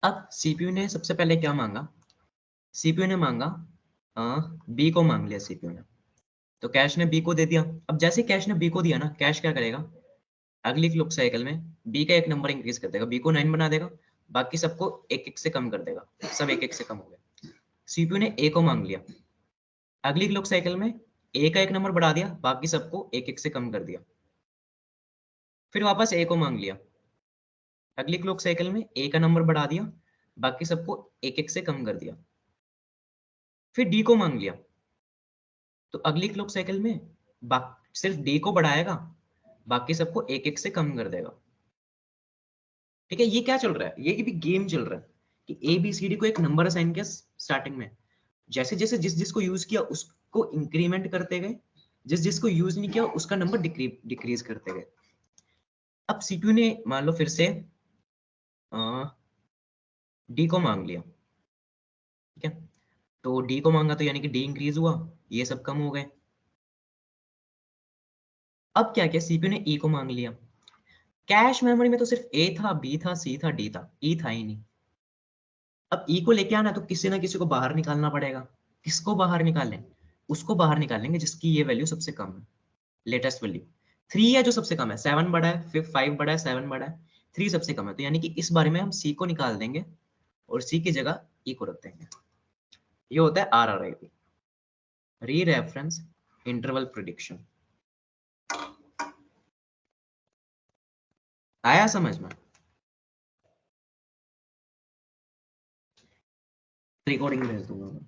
अब सीपीयू ने सबसे पहले क्या मांगा, सीपीयू ने मांगा बी को मांग लिया सीपीयू ने, तो कैश ने बी को दे दिया। अब जैसे कैश ने बी को दिया ना, कैश क्या करेगा, अगली क्लॉक साइकिल में बी का एक नंबर इंक्रीज कर देगा, बी को 9 बना देगा, बाकी सबको एक एक से कम कर देगा, सब एक एक से कम हो गए। सीपीयू ने ए को मांग लिया, अगली क्लॉक साइकिल में ए का एक नंबर बढ़ा दिया, बाकी सबको एक एक से कम कर दिया। फिर वापस ए को मांग लिया, अगली क्लॉक साइकिल में ए का नंबर बढ़ा दिया, बाकी सबको एक एक से कम कर दिया। फिर डी को मांग लिया, तो अगली क्लॉक साइकिल में सिर्फ डी को बढ़ाएगा, बाकी सबको एक एक से कम कर देगा, ठीक है। ये क्या चल रहा है, ये भी गेम चल रहा है कि ABCD को एक नंबर असाइन किया स्टार्टिंग में, जैसे जैसे जिस जिसको यूज किया उसको इंक्रीमेंट करते गए, जिस जिसको यूज नहीं किया उसका नंबर डिक्रीज करते गए। अब सीपीयू ने मान लो फिर से डी को मांग लिया, ठीक है, तो डी को मांगा तो यानी कि डी इंक्रीज हुआ, ये सब कम हो गए। अब क्या किया, सीपीयू ने ई को मांग लिया, कैश मेमोरी में तो सिर्फ ए था, बी था, सी था, डी था, ई था ही नहीं। अब ई को लेके आना तो किसी ना किसी को बाहर निकालना पड़ेगा, किसको बाहर निकालें, उसको बाहर निकालेंगे जिसकी ये वैल्यू सबसे कम है, लेटेस्ट वैल्यू 3 है, जो सबसे कम है, 7 बड़ा है, फिर 5 बड़ा है, 7 बड़ा है, 3 सबसे कम है, तो यानी कि इस बारे में हम सी को निकाल देंगे और सी की जगह ई को रख देंगे। ये होता है RRIP, री रेफरेंस इंटरवल प्रिडिक्शन। आया समझ में? रिकॉर्डिंग भेज दूंगा मैं।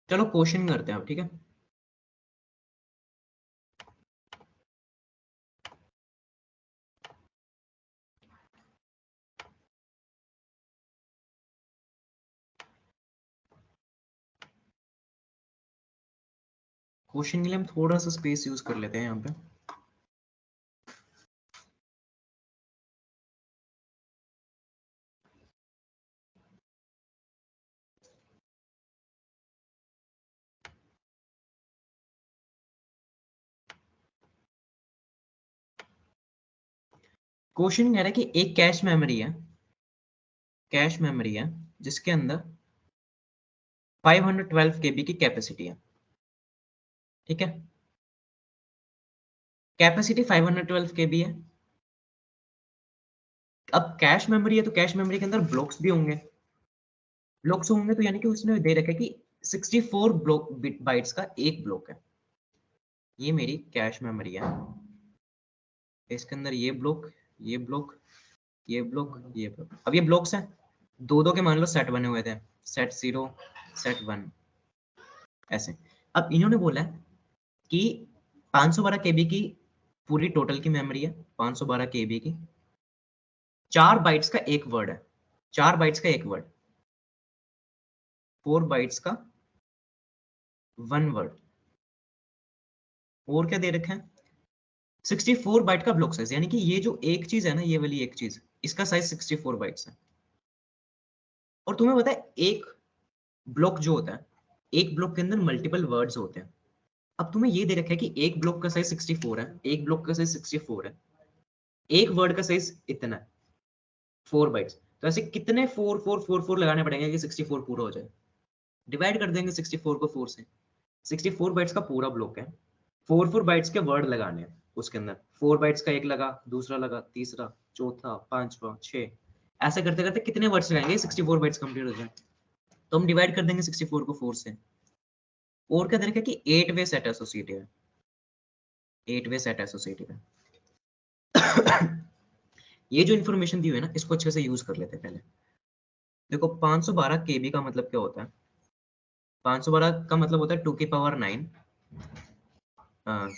चलो क्वेश्चन करते हैं अब, ठीक है? क्वेश्चन के लिए हम थोड़ा सा स्पेस यूज कर लेते हैं यहाँ पे। क्वेश्चन कह रहा है कि एक कैश मेमोरी है जिसके अंदर 512 केबी की कैपेसिटी है, ठीक है? कैपेसिटी 512 केबी है। अब कैश मेमोरी है तो कैश मेमोरी के अंदर ब्लॉक्स भी होंगे। ब्लॉक्स होंगे तो यानी कि उसने दे रखा है कि 64 ब्लॉक बाइट्स का एक ब्लॉक है। ये मेरी कैश मेमोरी है। इसके अंदर ये ब्लॉक, ये ब्लॉक, ये ब्लॉक, ये ब्लॉक। अब ये ब्लॉक्स हैं, दो दो के मान लो सेट बने हुए थे, सेट 0, सेट 1, ऐसे। अब इन्होंने बोला है कि 512 केबी की पूरी टोटल की मेमोरी है, 512 केबी की। 4 बाइट्स का एक वर्ड है, 4 बाइट्स का एक वर्ड, 4 बाइट्स का 1 वर्ड। और क्या दे रखा है? 64 बाइट का ब्लॉक साइज, यानी कि ये जो एक चीज है ना, ये वाली एक चीज, इसका साइज 64 बाइट्स है। और तुम्हें पता है एक ब्लॉक जो होता है, एक ब्लॉक के अंदर मल्टीपल वर्ड्स होते हैं। अब तुम्हें ये दे रखा है कि एक ब्लॉक का साइज 64 है, एक ब्लॉक का साइज 64 है, एक वर्ड का साइज इतना है, 4 बाइट्स। तो ऐसे कितने 4 लगाने पड़ेंगे कि 64 पूरा हो जाए? डिवाइड कर देंगे 64 को 4 से। 64 बाइट्स का पूरा ब्लॉक है, 4 बाइट्स के वर्ड लगाने हैं उसके अंदर। 4 बाइट्स का एक लगा, दूसरा लगा, तीसरा, चौथा, पांचवा, 6, ऐसे करते करते कितने वर्ड्स लगाएंगे 64 बाइट्स कंप्लीट हो जाए? तो हम डिवाइड कर देंगे 64 को 4 से। और क्या देखा कि 8 वे सेट एसोसिएटिव है, 8 वे सेट एसोसिएटिव है। ये जो इन्फॉर्मेशन दी हुई है ना, इसको अच्छे से यूज कर लेते हैं पहले। देखो 512 केबी का मतलब क्या होता है? 512 का मतलब होता है 2 की पावर 9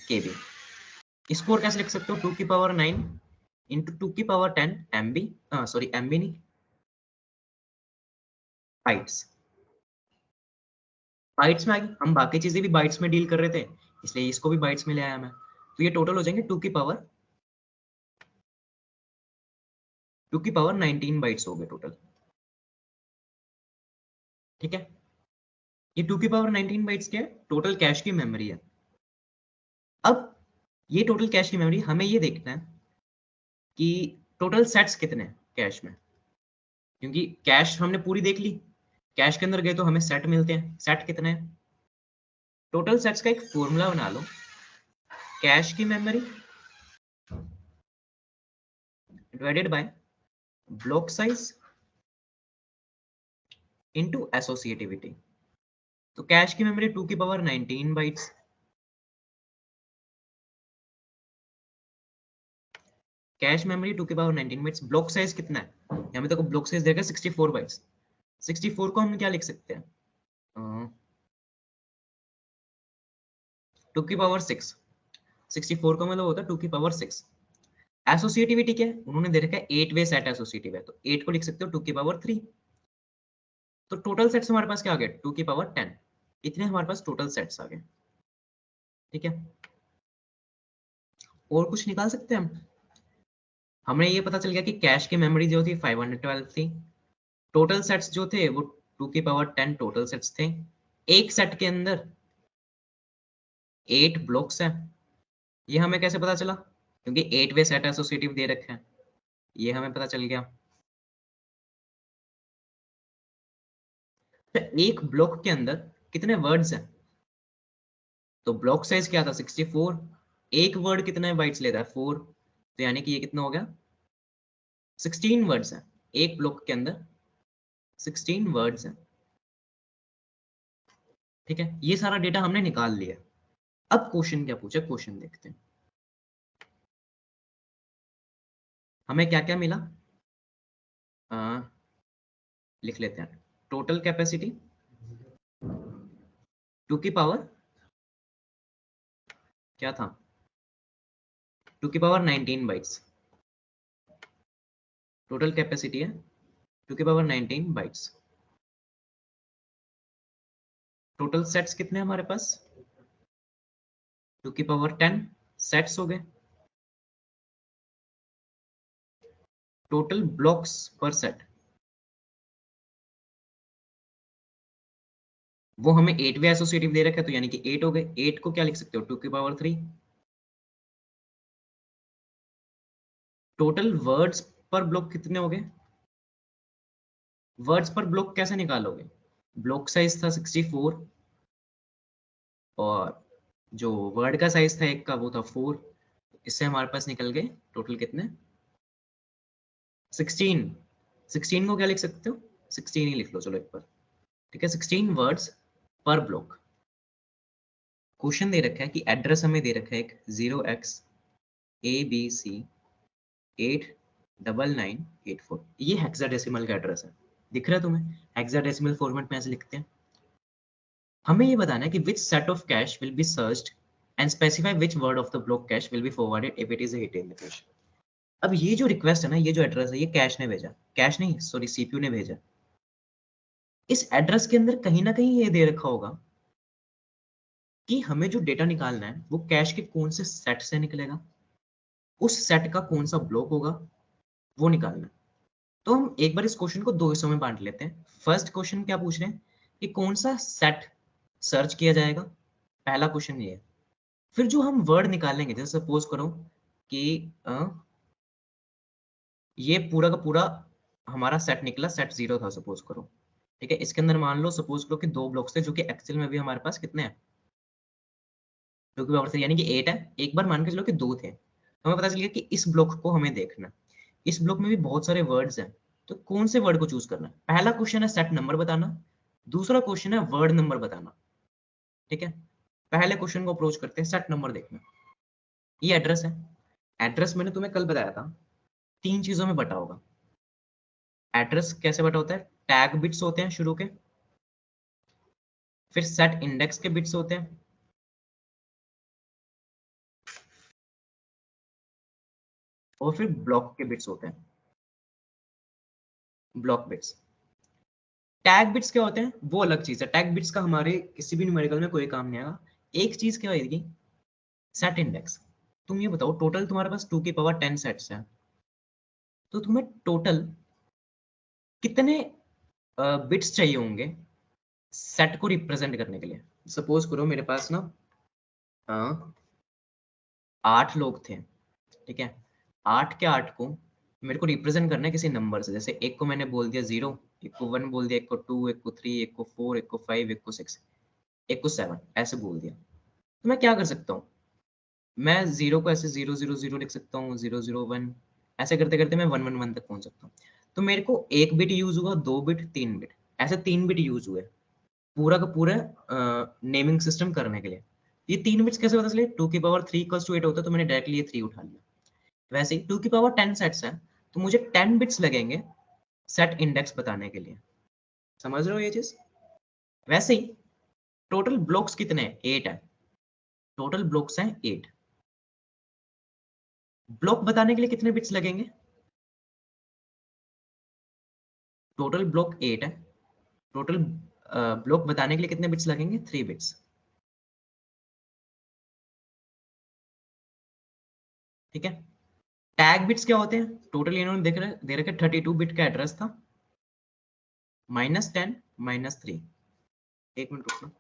केबी। इसको और कैसे लिख सकते हो? 2 की पावर 9 इंटू 2 की पावर 10 एमबी, सॉरी एमबी नहीं, बाइट्स। बाइट्स में आ गई, हम बाकी चीजें भी बाइट्स में डील कर रहे थे, इसलिए इसको भी बाइट्स में ले आया मैं। तो ये टोटल हो जाएंगे 2 की पावर 19 बाइट्स हो गए टोटल, ठीक है? ये 2 की पावर 19 बाइट्स क्या है? टोटल कैश की मेमोरी है। अब ये टोटल कैश की मेमोरी, हमें ये देखना है कि टोटल सेट्स कितने हैं कैश में, क्योंकि कैश हमने पूरी देख ली, कैश के अंदर गए तो हमें सेट मिलते हैं। सेट कितने हैं? टोटल सेट्स का एक फॉर्मूला बना लो, कैश की memory divided by block size into associativity. तो कैश की मेमोरी 2 की पावर 19 बाइट्स, कैश मेमोरी 2 की पावर 19 बाइट्स। ब्लॉक साइज कितना है? यहाँ पे देखो ब्लॉक साइज देगा 64 बाइट्स। 64 को हम क्या लिख सकते हैं? 2 की पावर 6। 64 का मतलब होता है 2 की पावर 6। एसोसिएटिविटी क्या है? उन्होंने दे रखा है 8 वे सेट एसोसिएटिव है, तो 8 को लिख सकते हो 2 की पावर 3। तो टोटल सेट्स हमारे पास क्या आ गए? 2 की पावर 10। इतने हमारे पास टोटल सेट्स आ गए, ठीक है? और कुछ निकाल सकते हैं हम? हमें ये पता चल गया कि कैश की मेमोरी जो थी 512 थी, टोटल सेट्स जो थे वो 2 की पावर 10 टोटल सेट्स थे। एक सेट के अंदर 8 ब्लॉक्स हैं। ये हमें कैसे पता चला? क्योंकि 8 वे सेट एसोसिएटिव दे रखे हैं। ये हमें पता चल गया। तो एक ब्लॉक के अंदर कितने वर्ड्स हैं? तो ब्लॉक साइज क्या था 64। एक वर्ड कितने बाइट्स लेता है 4, तो यानी कि ये कितना हो गया 16 वर्ड्स हैं एक ब्लॉक के अंदर, 16 वर्ड्स हैं। ठीक है, ये सारा डेटा हमने निकाल लिया। अब क्वेश्चन क्या पूछा, क्वेश्चन देखते हैं। हमें क्या क्या मिला, आ, लिख लेते हैं। टोटल कैपेसिटी 2 की पावर क्या था, 2 की पावर 19 बाइट्स टोटल कैपेसिटी है, 2 की पावर 19 बाइट्स। टोटल सेट्स कितने हैं हमारे पास, 2 की पावर 10 सेट्स हो गए। टोटल ब्लॉक्स पर सेट, वो हमें 8 वे एसोसिएटिव दे रखा है, तो यानी कि 8 हो गए। 8 को क्या लिख सकते हो 2 की पावर 3। टोटल वर्ड्स पर ब्लॉक कितने हो गए, वर्ड्स पर ब्लॉक कैसे निकालोगे, ब्लॉक साइज था 64 और जो वर्ड का साइज था एक का वो था 4, इससे हमारे पास निकल गए टोटल कितने 16। 16 को क्या लिख सकते हो 16 ही लिख लो चलो एक बार। ठीक है, 16 वर्ड्स पर ब्लॉक। क्वेश्चन दे रखा है कि एड्रेस हमें दे रखा है एक 0x ABC 89984, ये हेक्साडेसिमल का एड्रेस है, दिख रहा है तुम्हें, हेक्साडेसिमल फॉर्मेट में ऐसे लिखते हैं। हमें ये बताना है कि which set of cache will be searched and specify which word of the block cache will be forwarded if it is a hit in the cache। अब ये जो रिक्वेस्ट है ना, ये जो एड्रेस है, ये कैश ने भेजा, कैश नहीं सॉरी सीपीयू ने भेजा। इस एड्रेस के अंदर कहीं ना कहीं ये दे रखा होगा कि हमें जो डेटा निकालना है वो कैश के कौन से सेट से निकलेगा, उस सेट का कौन सा ब्लॉक होगा, वो निकालना है। तो हम एक बार इस क्वेश्चन को दो हिस्सों में बांट लेते हैं। फर्स्ट क्वेश्चन क्या पूछ रहे हैं कि कौन सा सेट सर्च किया जाएगा, पहला क्वेश्चन ये है। फिर जो हम वर्ड निकालेंगे, जैसे सपोज करो कि ये पूरा का पूरा हमारा सेट निकला, सेट 0 था सपोज करो। ठीक है, इसके अंदर मान लो सपोज करो कि दो ब्लॉक्स थे जो कि एक्सेल में भी हमारे पास कितने हैं, जो कि पावर से यानी कि 8 है। एक बार मान के चलो कि दो थे, तो हमें पता चल गया कि इस ब्लॉक को हमें देखना है। इस ब्लॉक में भी बहुत सारे वर्ड्स हैं, तो कौन से वर्ड को चूज करना है। पहला क्वेश्चन है सेट नंबर बताना, दूसरा क्वेश्चन है वर्ड नंबर बताना। ठीक है, पहले क्वेश्चन को अप्रोच करते हैं, सेट नंबर देखना। ये एड्रेस है, एड्रेस मैंने तुम्हें कल बताया था तीन चीजों में बटा होगा। एड्रेस कैसे बटा होता है, टैग बिट्स होते हैं शुरू के, फिर सेट इंडेक्स के बिट्स होते हैं, और फिर ब्लॉक के बिट्स होते हैं, ब्लॉक बिट्स। टैग बिट्स क्या होते हैं वो अलग चीज है, टैग बिट्स का हमारे किसी भी न्यूमेरिकल में कोई काम नहीं आएगा। एक चीज क्या होगी, सेट इंडेक्स। तुम ये बताओ टोटल तुम्हारे पास 2 की पावर 10 सेट्स हैं, तो तुम्हें टोटल कितने बिट्स चाहिए होंगे सेट को रिप्रेजेंट करने के लिए। सपोज करो मेरे पास ना 8 लोग थे। ठीक है, 8 के 8 को मेरे को रिप्रेजेंट करना है किसी नंबर से। जैसे एक को मैंने बोल दिया 0, एक को 1 बोल दिया, एक को 2, एक को 3, एक को 4, एक को 5, एक को 6, एक को 7, ऐसे बोल दिया। तो मैं क्या कर सकता हूँ, मैं 0 को ऐसे 0 0 0 लिख सकता हूँ, 0 0 1, ऐसे करते करते मैं 1 1 1 तक पहुंच सकता हूँ। तो मेरे को एक बिट यूज हुआ, दो बिट, तीन बिट, ऐसे तीन बिट यूज हुए पूरा का पूरा नेमिंग सिस्टम करने के लिए। ये तीन बिट्स कैसे पता चले, 2 की पावर 3 इक्वल्स टू 8 होता है, तो मैंने डायरेक्टली ये 3 उठा लिया। वैसे ही 2 की पावर 10 सेट्स है, तो मुझे 10 बिट्स लगेंगे सेट इंडेक्स बताने के लिए। समझ रहे हो ये चीज। वैसे ही टोटल ब्लॉक्स कितने हैं, 8 है, टोटल ब्लॉक्स हैं 8। ब्लॉक बताने के लिए कितने बिट्स लगेंगे, टोटल ब्लॉक 8 है, टोटल ब्लॉक बताने के लिए कितने बिट्स लगेंगे, 3 बिट्स। ठीक है, टैग बिट्स क्या होते हैं, टोटल इन्होंने दे रखे 32 बिट का एड्रेस था, -10 -3। एक मिनट रुकना।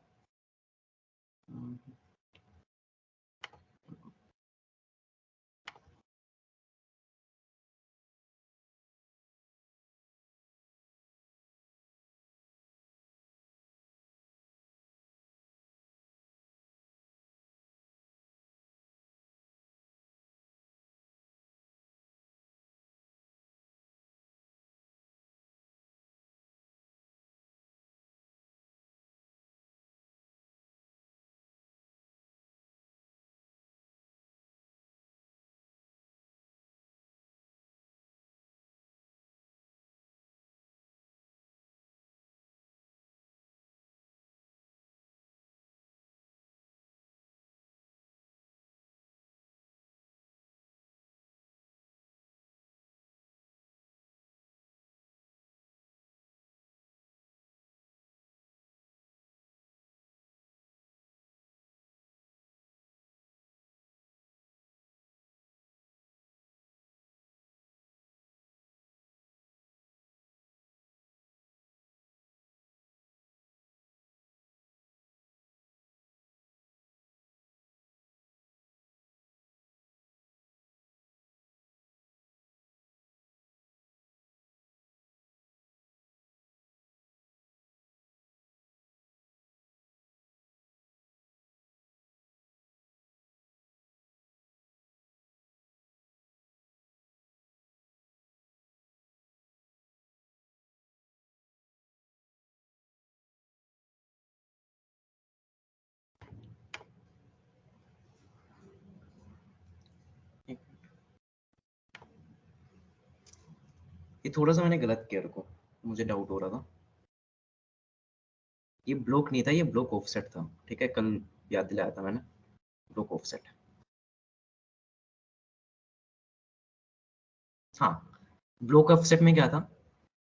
ये थोड़ा सा मैंने गलत किया, रुको, मुझे डाउट हो रहा था। ये ब्लॉक नहीं था, ये ब्लॉक ऑफसेट था, ठीक है, कल याद दिलाया था मैंने, ब्लॉक ऑफसेट। हाँ, ब्लॉक ऑफसेट में क्या था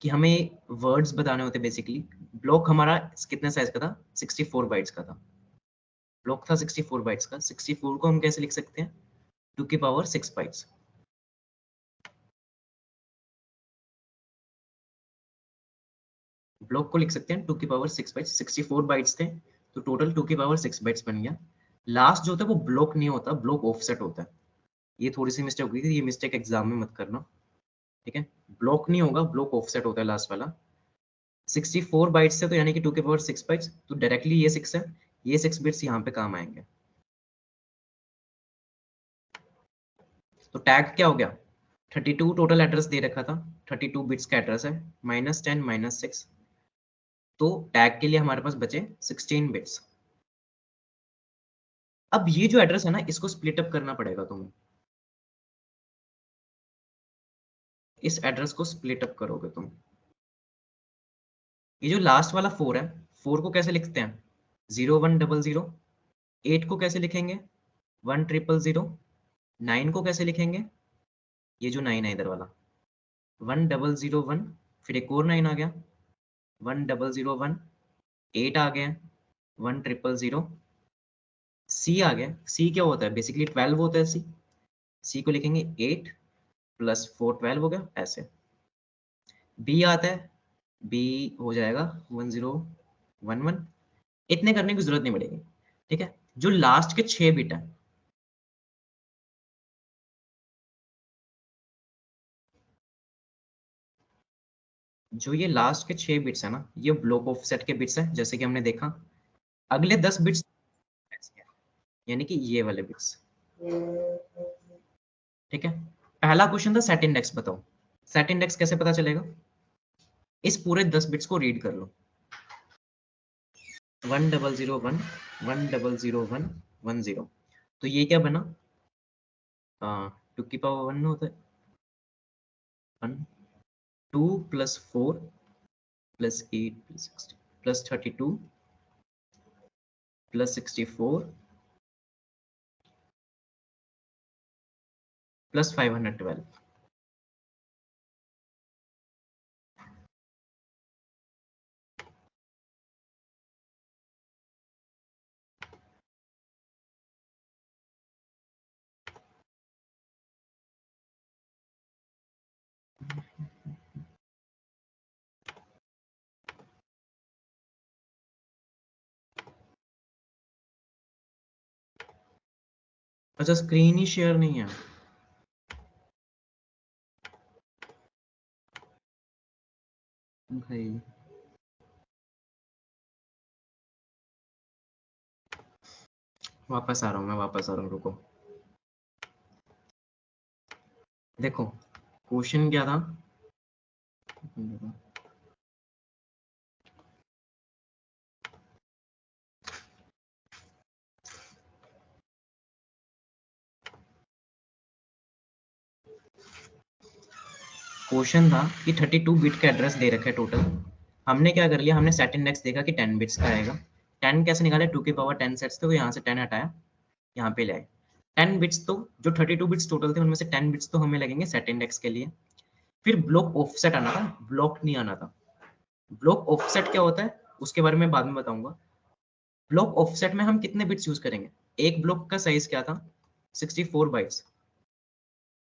कि हमें वर्ड्स बताने होते बेसिकली। ब्लॉक हमारा कितने साइज का था, 64 बाइट्स का था। ब्लॉक था 64 बाइट्स का, 64 को हम कैसे लिख सकते हैं, 2 की पावर 6 बाइट्स। ब्लॉक को लिख सकते हैं 2 की पावर 6 बाइट्स, 64 बाइट्स थे तो टोटल 2 की पावर 6 बाइट्स बन गया। लास्ट जो होता है वो ब्लॉक नहीं होता, ब्लॉक ऑफसेट होता है। ये थोड़ी सी मिस्टेक हो गई थी, ये मिस्टेक एग्जाम में मत करना, ठीक है। ब्लॉक नहीं होगा, ब्लॉक ऑफसेट होता है लास्ट वाला। 64 बाइट्स है तो यानी कि 2 के पावर 6 बाइट्स, तो डायरेक्टली ये 6 है, ये 6 बिट्स यहाँ पे काम आएंगे। तो टैग क्या हो गया, 32 टोटल एड्रेस दे रखा था, 32 बिट्स का एड्रेस है, -10 -6, तो टैग के लिए हमारे पास बचे 16 बिट्स। अब ये जो एड्रेस है ना, इसको स्प्लिट अप करना पड़ेगा तुम्हें। इस एड्रेस को स्प्लिट अप करोगे तुम। ये जो लास्ट वाला 4 है, 4 को कैसे लिखते हैं, 0100। 8 को कैसे लिखेंगे, 1000। 9 को कैसे लिखेंगे, ये जो 9 है इधर वाला, 1001। फिर एक और 9 आ गया, 1001। 8 आ गया, 1000। सी आ गया, सी क्या होता है, बेसिकली 12 होता है सी। सी को लिखेंगे 8 + 4 12 हो गया ऐसे। बी आता है, बी हो जाएगा 1011। इतने करने की जरूरत नहीं पड़ेगी, ठीक है। जो लास्ट के 6 बिट है, जो ये लास्ट के 6 बिट्स है ना, ये ब्लॉक ऑफसेट के बिट्स है, जैसे कि हमने देखा। अगले 10 बिट्स यानी कि ये वाले बिट्स, ठीक है। पहला क्वेश्चन था सेट इंडेक्स बताओ। सेट इंडेक्स कैसे पता चलेगा, इस पूरे 10 बिट्स को रीड कर लो। 1001 1001 10, तो ये क्या बना, 2 की पावर 1 होता है, 1 2 + 4 + 8 + 16 + 32 + 64 + 512। अच्छा, स्क्रीन ही शेयर नहीं है, भाई वापस आ रहा हूँ, मैं वापस आ रहा हूँ, रुको। देखो क्वेश्चन क्या था, क्वेश्चन था कि 32 बिट का एड्रेस दे रखा है टोटल। हमने क्या कर लिया, हमने सेट इंडेक्स देखा कि 10 बिट्स का आएगा। 10 कैसे निकाले, 2 की पावर 10 सेट्स थे तो यहाँ से 10 हटाया, यहाँ पे ले आए। 10 बिट्स, तो जो 32 बिट्स टोटल थे उनमें से 10 बिट्स तो हमें लगेंगे सेट इंडेक्स के लिए। फिर ब्लॉक ऑफसेट आना था, ब्लॉक नहीं आना था। ब्लॉक ऑफसेट क्या होता है उसके बारे में बाद में बताऊंगा। ब्लॉक ऑफसेट में हम कितने बिट्स यूज करेंगे, एक ब्लॉक का साइज क्या था, 64 बाइट्स।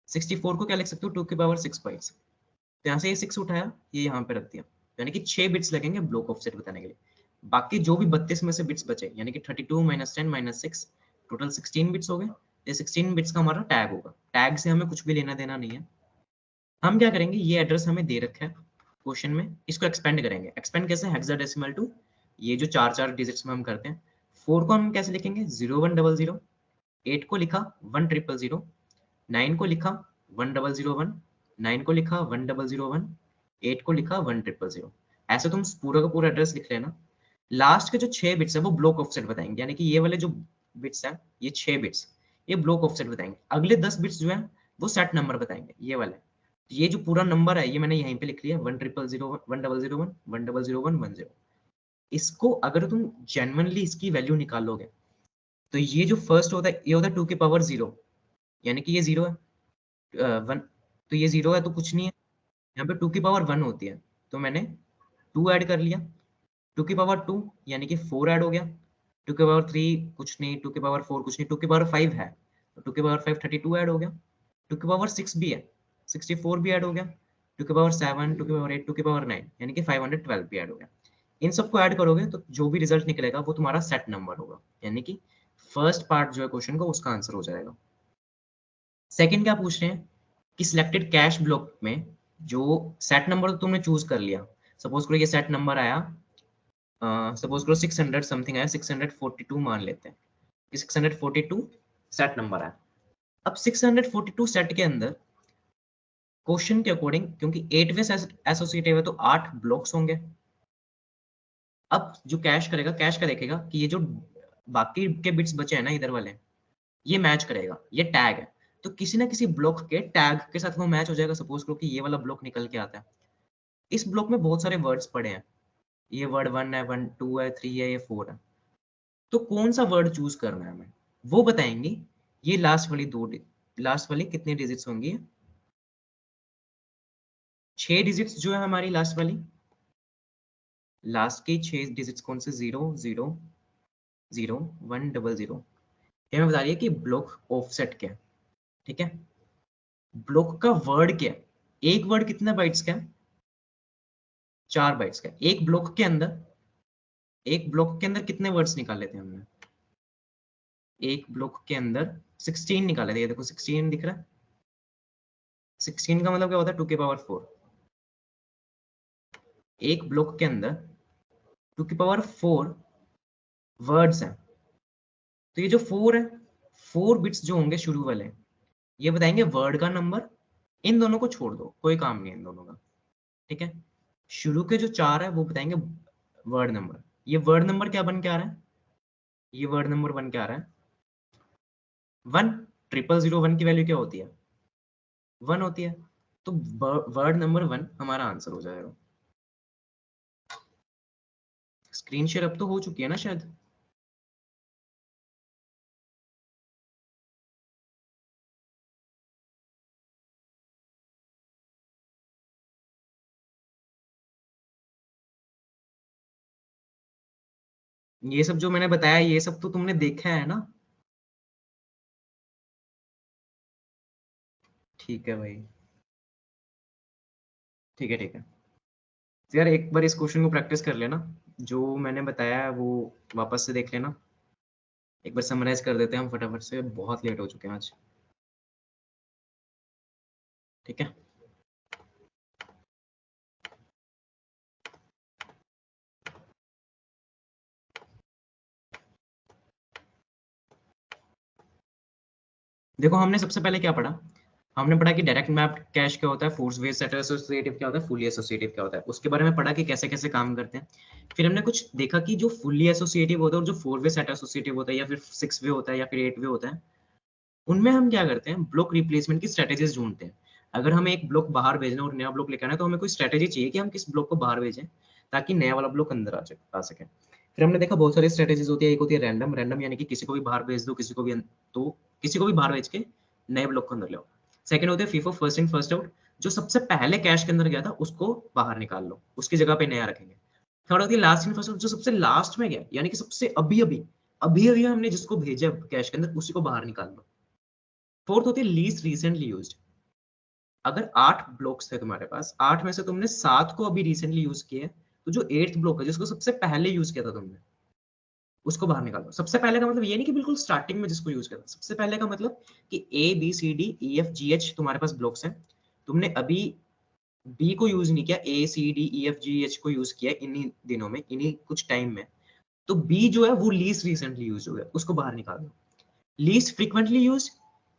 64 को क्या लिख सकते हो, 2 की पावर 6 बाइट्स। तो यहाँ से ये 6 उठाया, ये यहाँ पे रख दिया, यानी कि 6 बिट्स लगेंगे ब्लॉक ऑफसेट बताने के लिए। बाकी जो भी 32 में से बिट्स बचे, यानी कि 32 - 10 - 6, टोटल 16 बिट्स हो गए। ये 16 बिट्स का हमारा टैग होगा, टैग से हमें कुछ भी लेना देना नहीं है। हम क्या करेंगे, ये एड्रेस हमें दे रखा है क्वेश्चन में, इसको एक्सपेंड करेंगे। एक्सपेंड कैसे, हेक्साडेसिमल टू, ये जो 4 डिजिट्स में हम करते हैं। 4 को हम कैसे लिखेंगे, 0100। 8 को लिखा 1000। 9 को लिखा 1001। 9 को लिखा 1001। 8 को लिखा 1000। ऐसे तुम पूरा का पूरा एड्रेस लिख लेना। लास्ट के जो 6 बिट्स है वो ब्लॉक ऑफसेट बताएंगे, यानी कि ये वाले जो बिट्स है, ये 6 बिट्स, ये ब्लॉक ऑफसेट बताएंगे। अगले 10 बिट्स जो है वो सेट नंबर बताएंगे, ये वाले। ये जो पूरा नंबर है ये मैंने यहीं पे लिख लिया 1000 1001 1001 10। इसको अगर तुम जेन्युइनली इसकी वैल्यू निकालोगे तो ये जो फर्स्ट होता है ये होता है 2 की पावर 0, यानी कि ये 0 है, 1, तो ये 0 है तो कुछ नहीं है। यहाँ पे 2 की पावर 1 होती है, तो मैंने 2 ऐड कर लिया। 2 की पावर 2 यानी कि 4 ऐड हो गया। 2 की पावर 3 कुछ नहीं, 2 की पावर 4 कुछ नहीं, 2 की पावर 5 है तो 2 की पावर 5 32 ऐड हो गया। 2 की पावर 6 भी है, 64 भी ऐड हो गया। 2 की पावर 7, 2 की पावर 8, 2 की पावर 9 यानी कि 512 भी ऐड हो गया। इन सबको ऐड करोगे तो जो भी रिजल्ट निकलेगा वो तुम्हारा सेट नंबर होगा, यानी कि फर्स्ट पार्ट जो है क्वेश्चन का उसका आंसर हो जाएगा। सेकंड क्या पूछ रहे हैं कि सिलेक्टेड कैश ब्लॉक में जो सेट नंबर तो तुमने चूज कर लिया, सपोज करो ये सेट नंबर आया, सपोज करो 600 समथिंग आया, 642 मान लेते हैं कि 642 सेट नंबर आया। अब 642 सेट के अंदर क्वेश्चन के अकॉर्डिंग क्योंकि 8 वे एसोसिएटिव है तो 8 ब्लॉक्स होंगे। अब जो कैश करेगा, कैश का देखेगा कि ये जो बाकी के बिट्स बचे हैं ना इधर वाले, ये मैच करेगा, ये टैग है, तो किसी ना किसी ब्लॉक के टैग के साथ वो मैच हो जाएगा। सपोज करो कि ये वाला ब्लॉक निकल के आता है, इस ब्लॉक में बहुत सारे वर्ड्स पड़े हैं, ये वर्ड 1 है, 1 2 है, 3 है, ये 4 है, तो कौन सा वर्ड चूज करना है हमें वो बताएंगे ये लास्ट वाली लास्ट वाली कितनी डिजिट्स होंगी, 6 डिजिट्स जो है हमारी लास्ट वाली, लास्ट की 6 डिजिट्स कौन से, 0 0 0 1 0 0। ये हमें बता रही है कि ब्लॉक ऑफसेट क्या है, ठीक है। ब्लॉक का वर्ड क्या है, एक वर्ड कितने बाइट्स का है, 4 बाइट्स का। एक ब्लॉक के अंदर कितने वर्ड्स निकाले थे हमने, एक ब्लॉक के अंदर 16 निकाले थे, ये देखो 16 दिख रहा है। 16 का मतलब क्या होता है, 2 की पावर 4। एक ब्लॉक के अंदर 2 की पावर 4 वर्ड्स हैं, तो ये जो 4 है, 4 बिट्स जो होंगे शुरू वाले, ये बताएंगे वर्ड का नंबर। इन दोनों को छोड़ दो, कोई काम नहीं है इन दोनों का, ठीक है। शुरू के जो 4 है वो बताएंगे वर्ड नंबर। ये वर्ड नंबर क्या बन के आ रहा है, ये वर्ड नंबर बन के आ रहा है 1। 0001 की वैल्यू क्या होती है, 1 होती है, तो वर्ड नंबर 1 हमारा आंसर हो जाएगा। स्क्रीन शेयर अब तो हो चुकी है ना शायद। ये सब जो मैंने बताया ये सब तो तुमने देखा है ना। ठीक है भाई, ठीक है ठीक है। तो यार एक बार इस क्वेश्चन को प्रैक्टिस कर लेना, जो मैंने बताया है वो वापस से देख लेना। एक बार समराइज कर देते हैं हम फटाफट से, बहुत लेट हो चुके हैं आज, ठीक है। देखो हमने सबसे पहले क्या पढ़ा, हमने पढ़ा कि डायरेक्ट मैप कैश क्या होता है, फोर्स बेस्ड सेट एसोसिएटिव क्या होता है, फुली एसोसिएटिव क्या होता है, उसके बारे में पढ़ा कि कैसे कैसे काम करते हैं। फिर हमने कुछ देखा कि जो फुली एसोसिएटिव होता है और जो 4 वे सेट एसोसिएटिव होता है या फिर 6 वे होता है या फिर 8 वे होता है, उनमें हम क्या करते हैं, ब्लॉक रिप्लेसमेंट की स्ट्रेटेजीज ढूंढते हैं। अगर हमें एक ब्लॉक बाहर भेजना और नया ब्लॉक लेकर आना है तो हमें कोई स्ट्रेटेजी चाहिए कि हम किस ब्लॉक को बाहर भेजें ताकि नया वाला ब्लॉक अंदर आ सके। फिर हमने देखा बहुत सारी स्ट्रेटेजीज होती है, एक होती है रैंडम, रैंडम यानी कि किसी को भी बाहर भेज दो, किसी को भी तो किसी को भी बाहर भेज के नए ब्लॉक को अंदर ले आओ। सेकंड होती है FIFO, first in first out, जो सबसे पहले कैश के अंदर गया था उसको बाहर निकाल लो, उसकी जगह पे नया रखेंगे। थर्ड होती है लास्ट इन फर्स्ट आउट, जो सबसे लास्ट में गया यानी कि सबसे अभी अभी हमने जिसको भेजा कैश के अंदर उसी को बाहर निकाल लो। फोर्थ होती है लीस्ट रिसेंटली यूज्ड, अगर 8 ब्लॉक्स थे तुम्हारे पास, 8 में से तुमने 7 को अभी रिसेंटली यूज किया है, तो जो 8th ब्लॉक है जिसको सबसे पहले यूज किया था तुमने उसको बाहर निकालो। सबसे पहले का मतलब ये नहीं कि बिल्कुल स्टार्टिंग में जिसको यूज किया था, सबसे पहले का मतलब कि A B C D E F G H तुम्हारे पास ब्लॉक्स हैं, तुमने अभी बी को यूज नहीं किया, A C D E F G H को यूज किया इन्हीं दिनों में, इन्हीं कुछ टाइम में, तो बी जो है वो लीस्ट रिसेंटली यूज हो गया, उसको बाहर निकाल दो। लीस्ट फ्रीक्वेंटली यूज,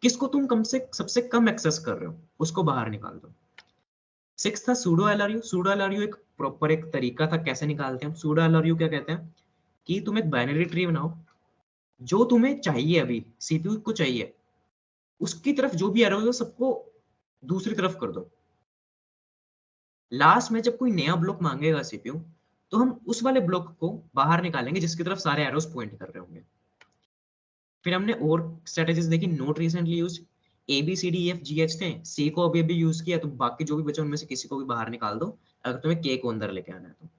किसको तुम कम से सबसे कम एक्सेस कर रहे हो उसको बाहर निकाल दो। सिक्स था सूडो एलआरयू, सूडो एलआरयू एक प्रॉपर एक तरीका था कैसे निकालते हैं। सूडो एलआरयू क्या कहते हैं कि तुम एक बाइनरी ट्री बनाओ, जो तुम्हें चाहिए अभी सीपीयू को चाहिए उसकी तरफ जो भी एरो है सबको दूसरी तरफ कर दो, लास्ट में जब कोई नया ब्लॉक मांगेगा सीपीयू, तो हम उस वाले ब्लॉक को बाहर निकालेंगे जिसकी तरफ सारे एरोस पॉइंट कर रहे होंगे। फिर हमने और स्ट्रेटेजीज देखी, not recently used, A B C D F G H थे, सी को अभी अभी यूज किया, तो बाकी जो भी बचे उनमें से किसी को भी बाहर निकाल दो अगर तुम्हें के को अंदर लेके आना है तो।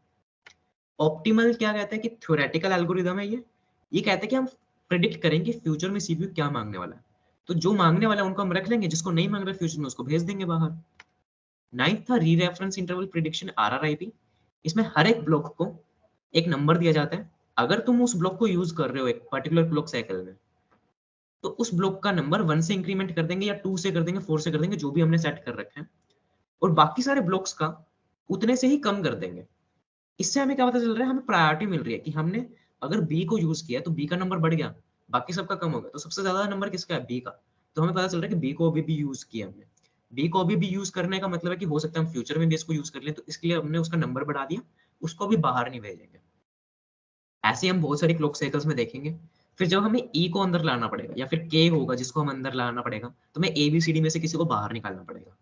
ऑप्टिमल क्या कहता है कि थ्योरेटिकल एल्गोरिदम है ये कहता है कि हम प्रिडिक्ट करेंगे फ्यूचर में सीपीयू क्या मांगने वाला है, तो जो मांगने वाला है उनको हम रख लेंगे, जिसको नहीं मांग रहा फ्यूचर में उसको भेज देंगे बाहर। नाइन्थ था री रेफरेंस इंटरवल प्रिडिक्शन आरआरआईपी। इसमें हर एक ब्लॉक को एक नंबर दिया जाता है, अगर तुम उस ब्लॉक को यूज कर रहे हो एक पर्टिकुलर ब्लॉक साइकिल में, तो उस ब्लॉक का नंबर 1 से इंक्रीमेंट कर देंगे या 2 से कर देंगे, 4 से कर देंगे, जो भी हमने सेट कर रखे हैं, और बाकी सारे ब्लॉक्स का उतने से ही कम कर देंगे। इससे हमें क्या पता चल रहा है, हमें प्रायोरिटी मिल रही है कि हमने अगर बी को यूज किया तो बी का नंबर बढ़ गया, बाकी सबका कम हो गया, तो सबसे ज्यादा नंबर किसका है, बी का। तो हमें पता चल रहा है कि बी को अभी भी यूज किया हमने। बी को अभी भी यूज करने का मतलब है कि हो सकता है हम फ्यूचर में भी इसको यूज कर लें, तो इसके लिए हमने उसका नंबर बढ़ा दिया, उसको भी बाहर नहीं भेजेंगे। ऐसे हम बहुत सारी क्लॉक साइकिल्स में देखेंगे। फिर जब हमें ई को अंदर लाना पड़ेगा या फिर के होगा जिसको हम अंदर लाना पड़ेगा, तो हमें ए बी सी डी में से किसी को बाहर निकालना पड़ेगा।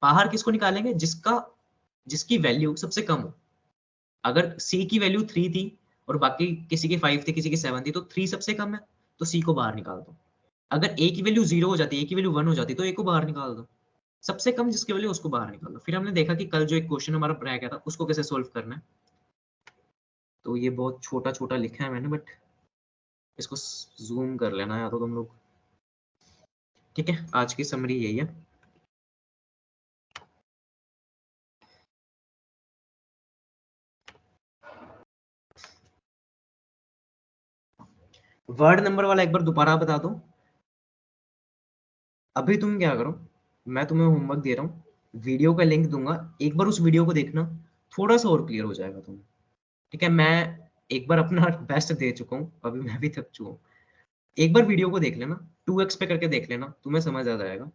बाहर किसको निकालेंगे, जिसकी वैल्यू सबसे कम हो। अगर सी की वैल्यू 3 थी और बाकी किसी की 5 थी, किसी की 7 थी, तो 3 सबसे कम है, तो सी को बाहर निकाल दो। अगर ए की वैल्यू 0 हो जाती, ए की वैल्यू 1 हो जाती, तो ए को बाहर निकाल दो। सबसे कम जिसकी वैल्यू उसको बाहर निकाल दो। फिर हमने देखा कि कल जो एक क्वेश्चन हमारा रह गया था उसको कैसे सोल्व करना है। तो ये बहुत छोटा छोटा लिखा है मैंने, बट इसको जूम कर लेना है तो तुम लोग। ठीक है, आज की समरी यही है। वर्ड नंबर वाला एक बार दोबारा बता दो। अभी तुम क्या करो, मैं तुम्हें होमवर्क दे रहा हूँ, वीडियो का लिंक दूंगा, एक बार उस वीडियो को देखना, थोड़ा सा और क्लियर हो जाएगा तुम्हें। ठीक है, मैं एक बार अपना बेस्ट दे चुका हूँ, अभी मैं भी थक चुका हूँ। एक बार वीडियो को देख लेना, 2x पे करके देख लेना, तुम्हें समझ आ जाएगा।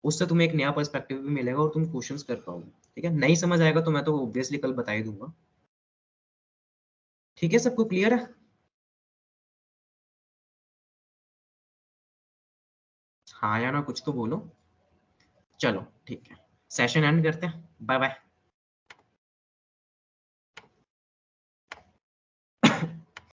उससे तुम्हें एक नया पर्सपेक्टिव भी मिलेगा और तुम क्वेश्चंस कर पाओगे। ठीक है, नहीं समझ आएगा तो मैं तो ऑब्वियसली कल बता ही दूंगा। ठीक है, सबको क्लियर है? हाँ या ना कुछ तो बोलो। चलो ठीक है, सेशन एंड करते हैं, बाय बाय।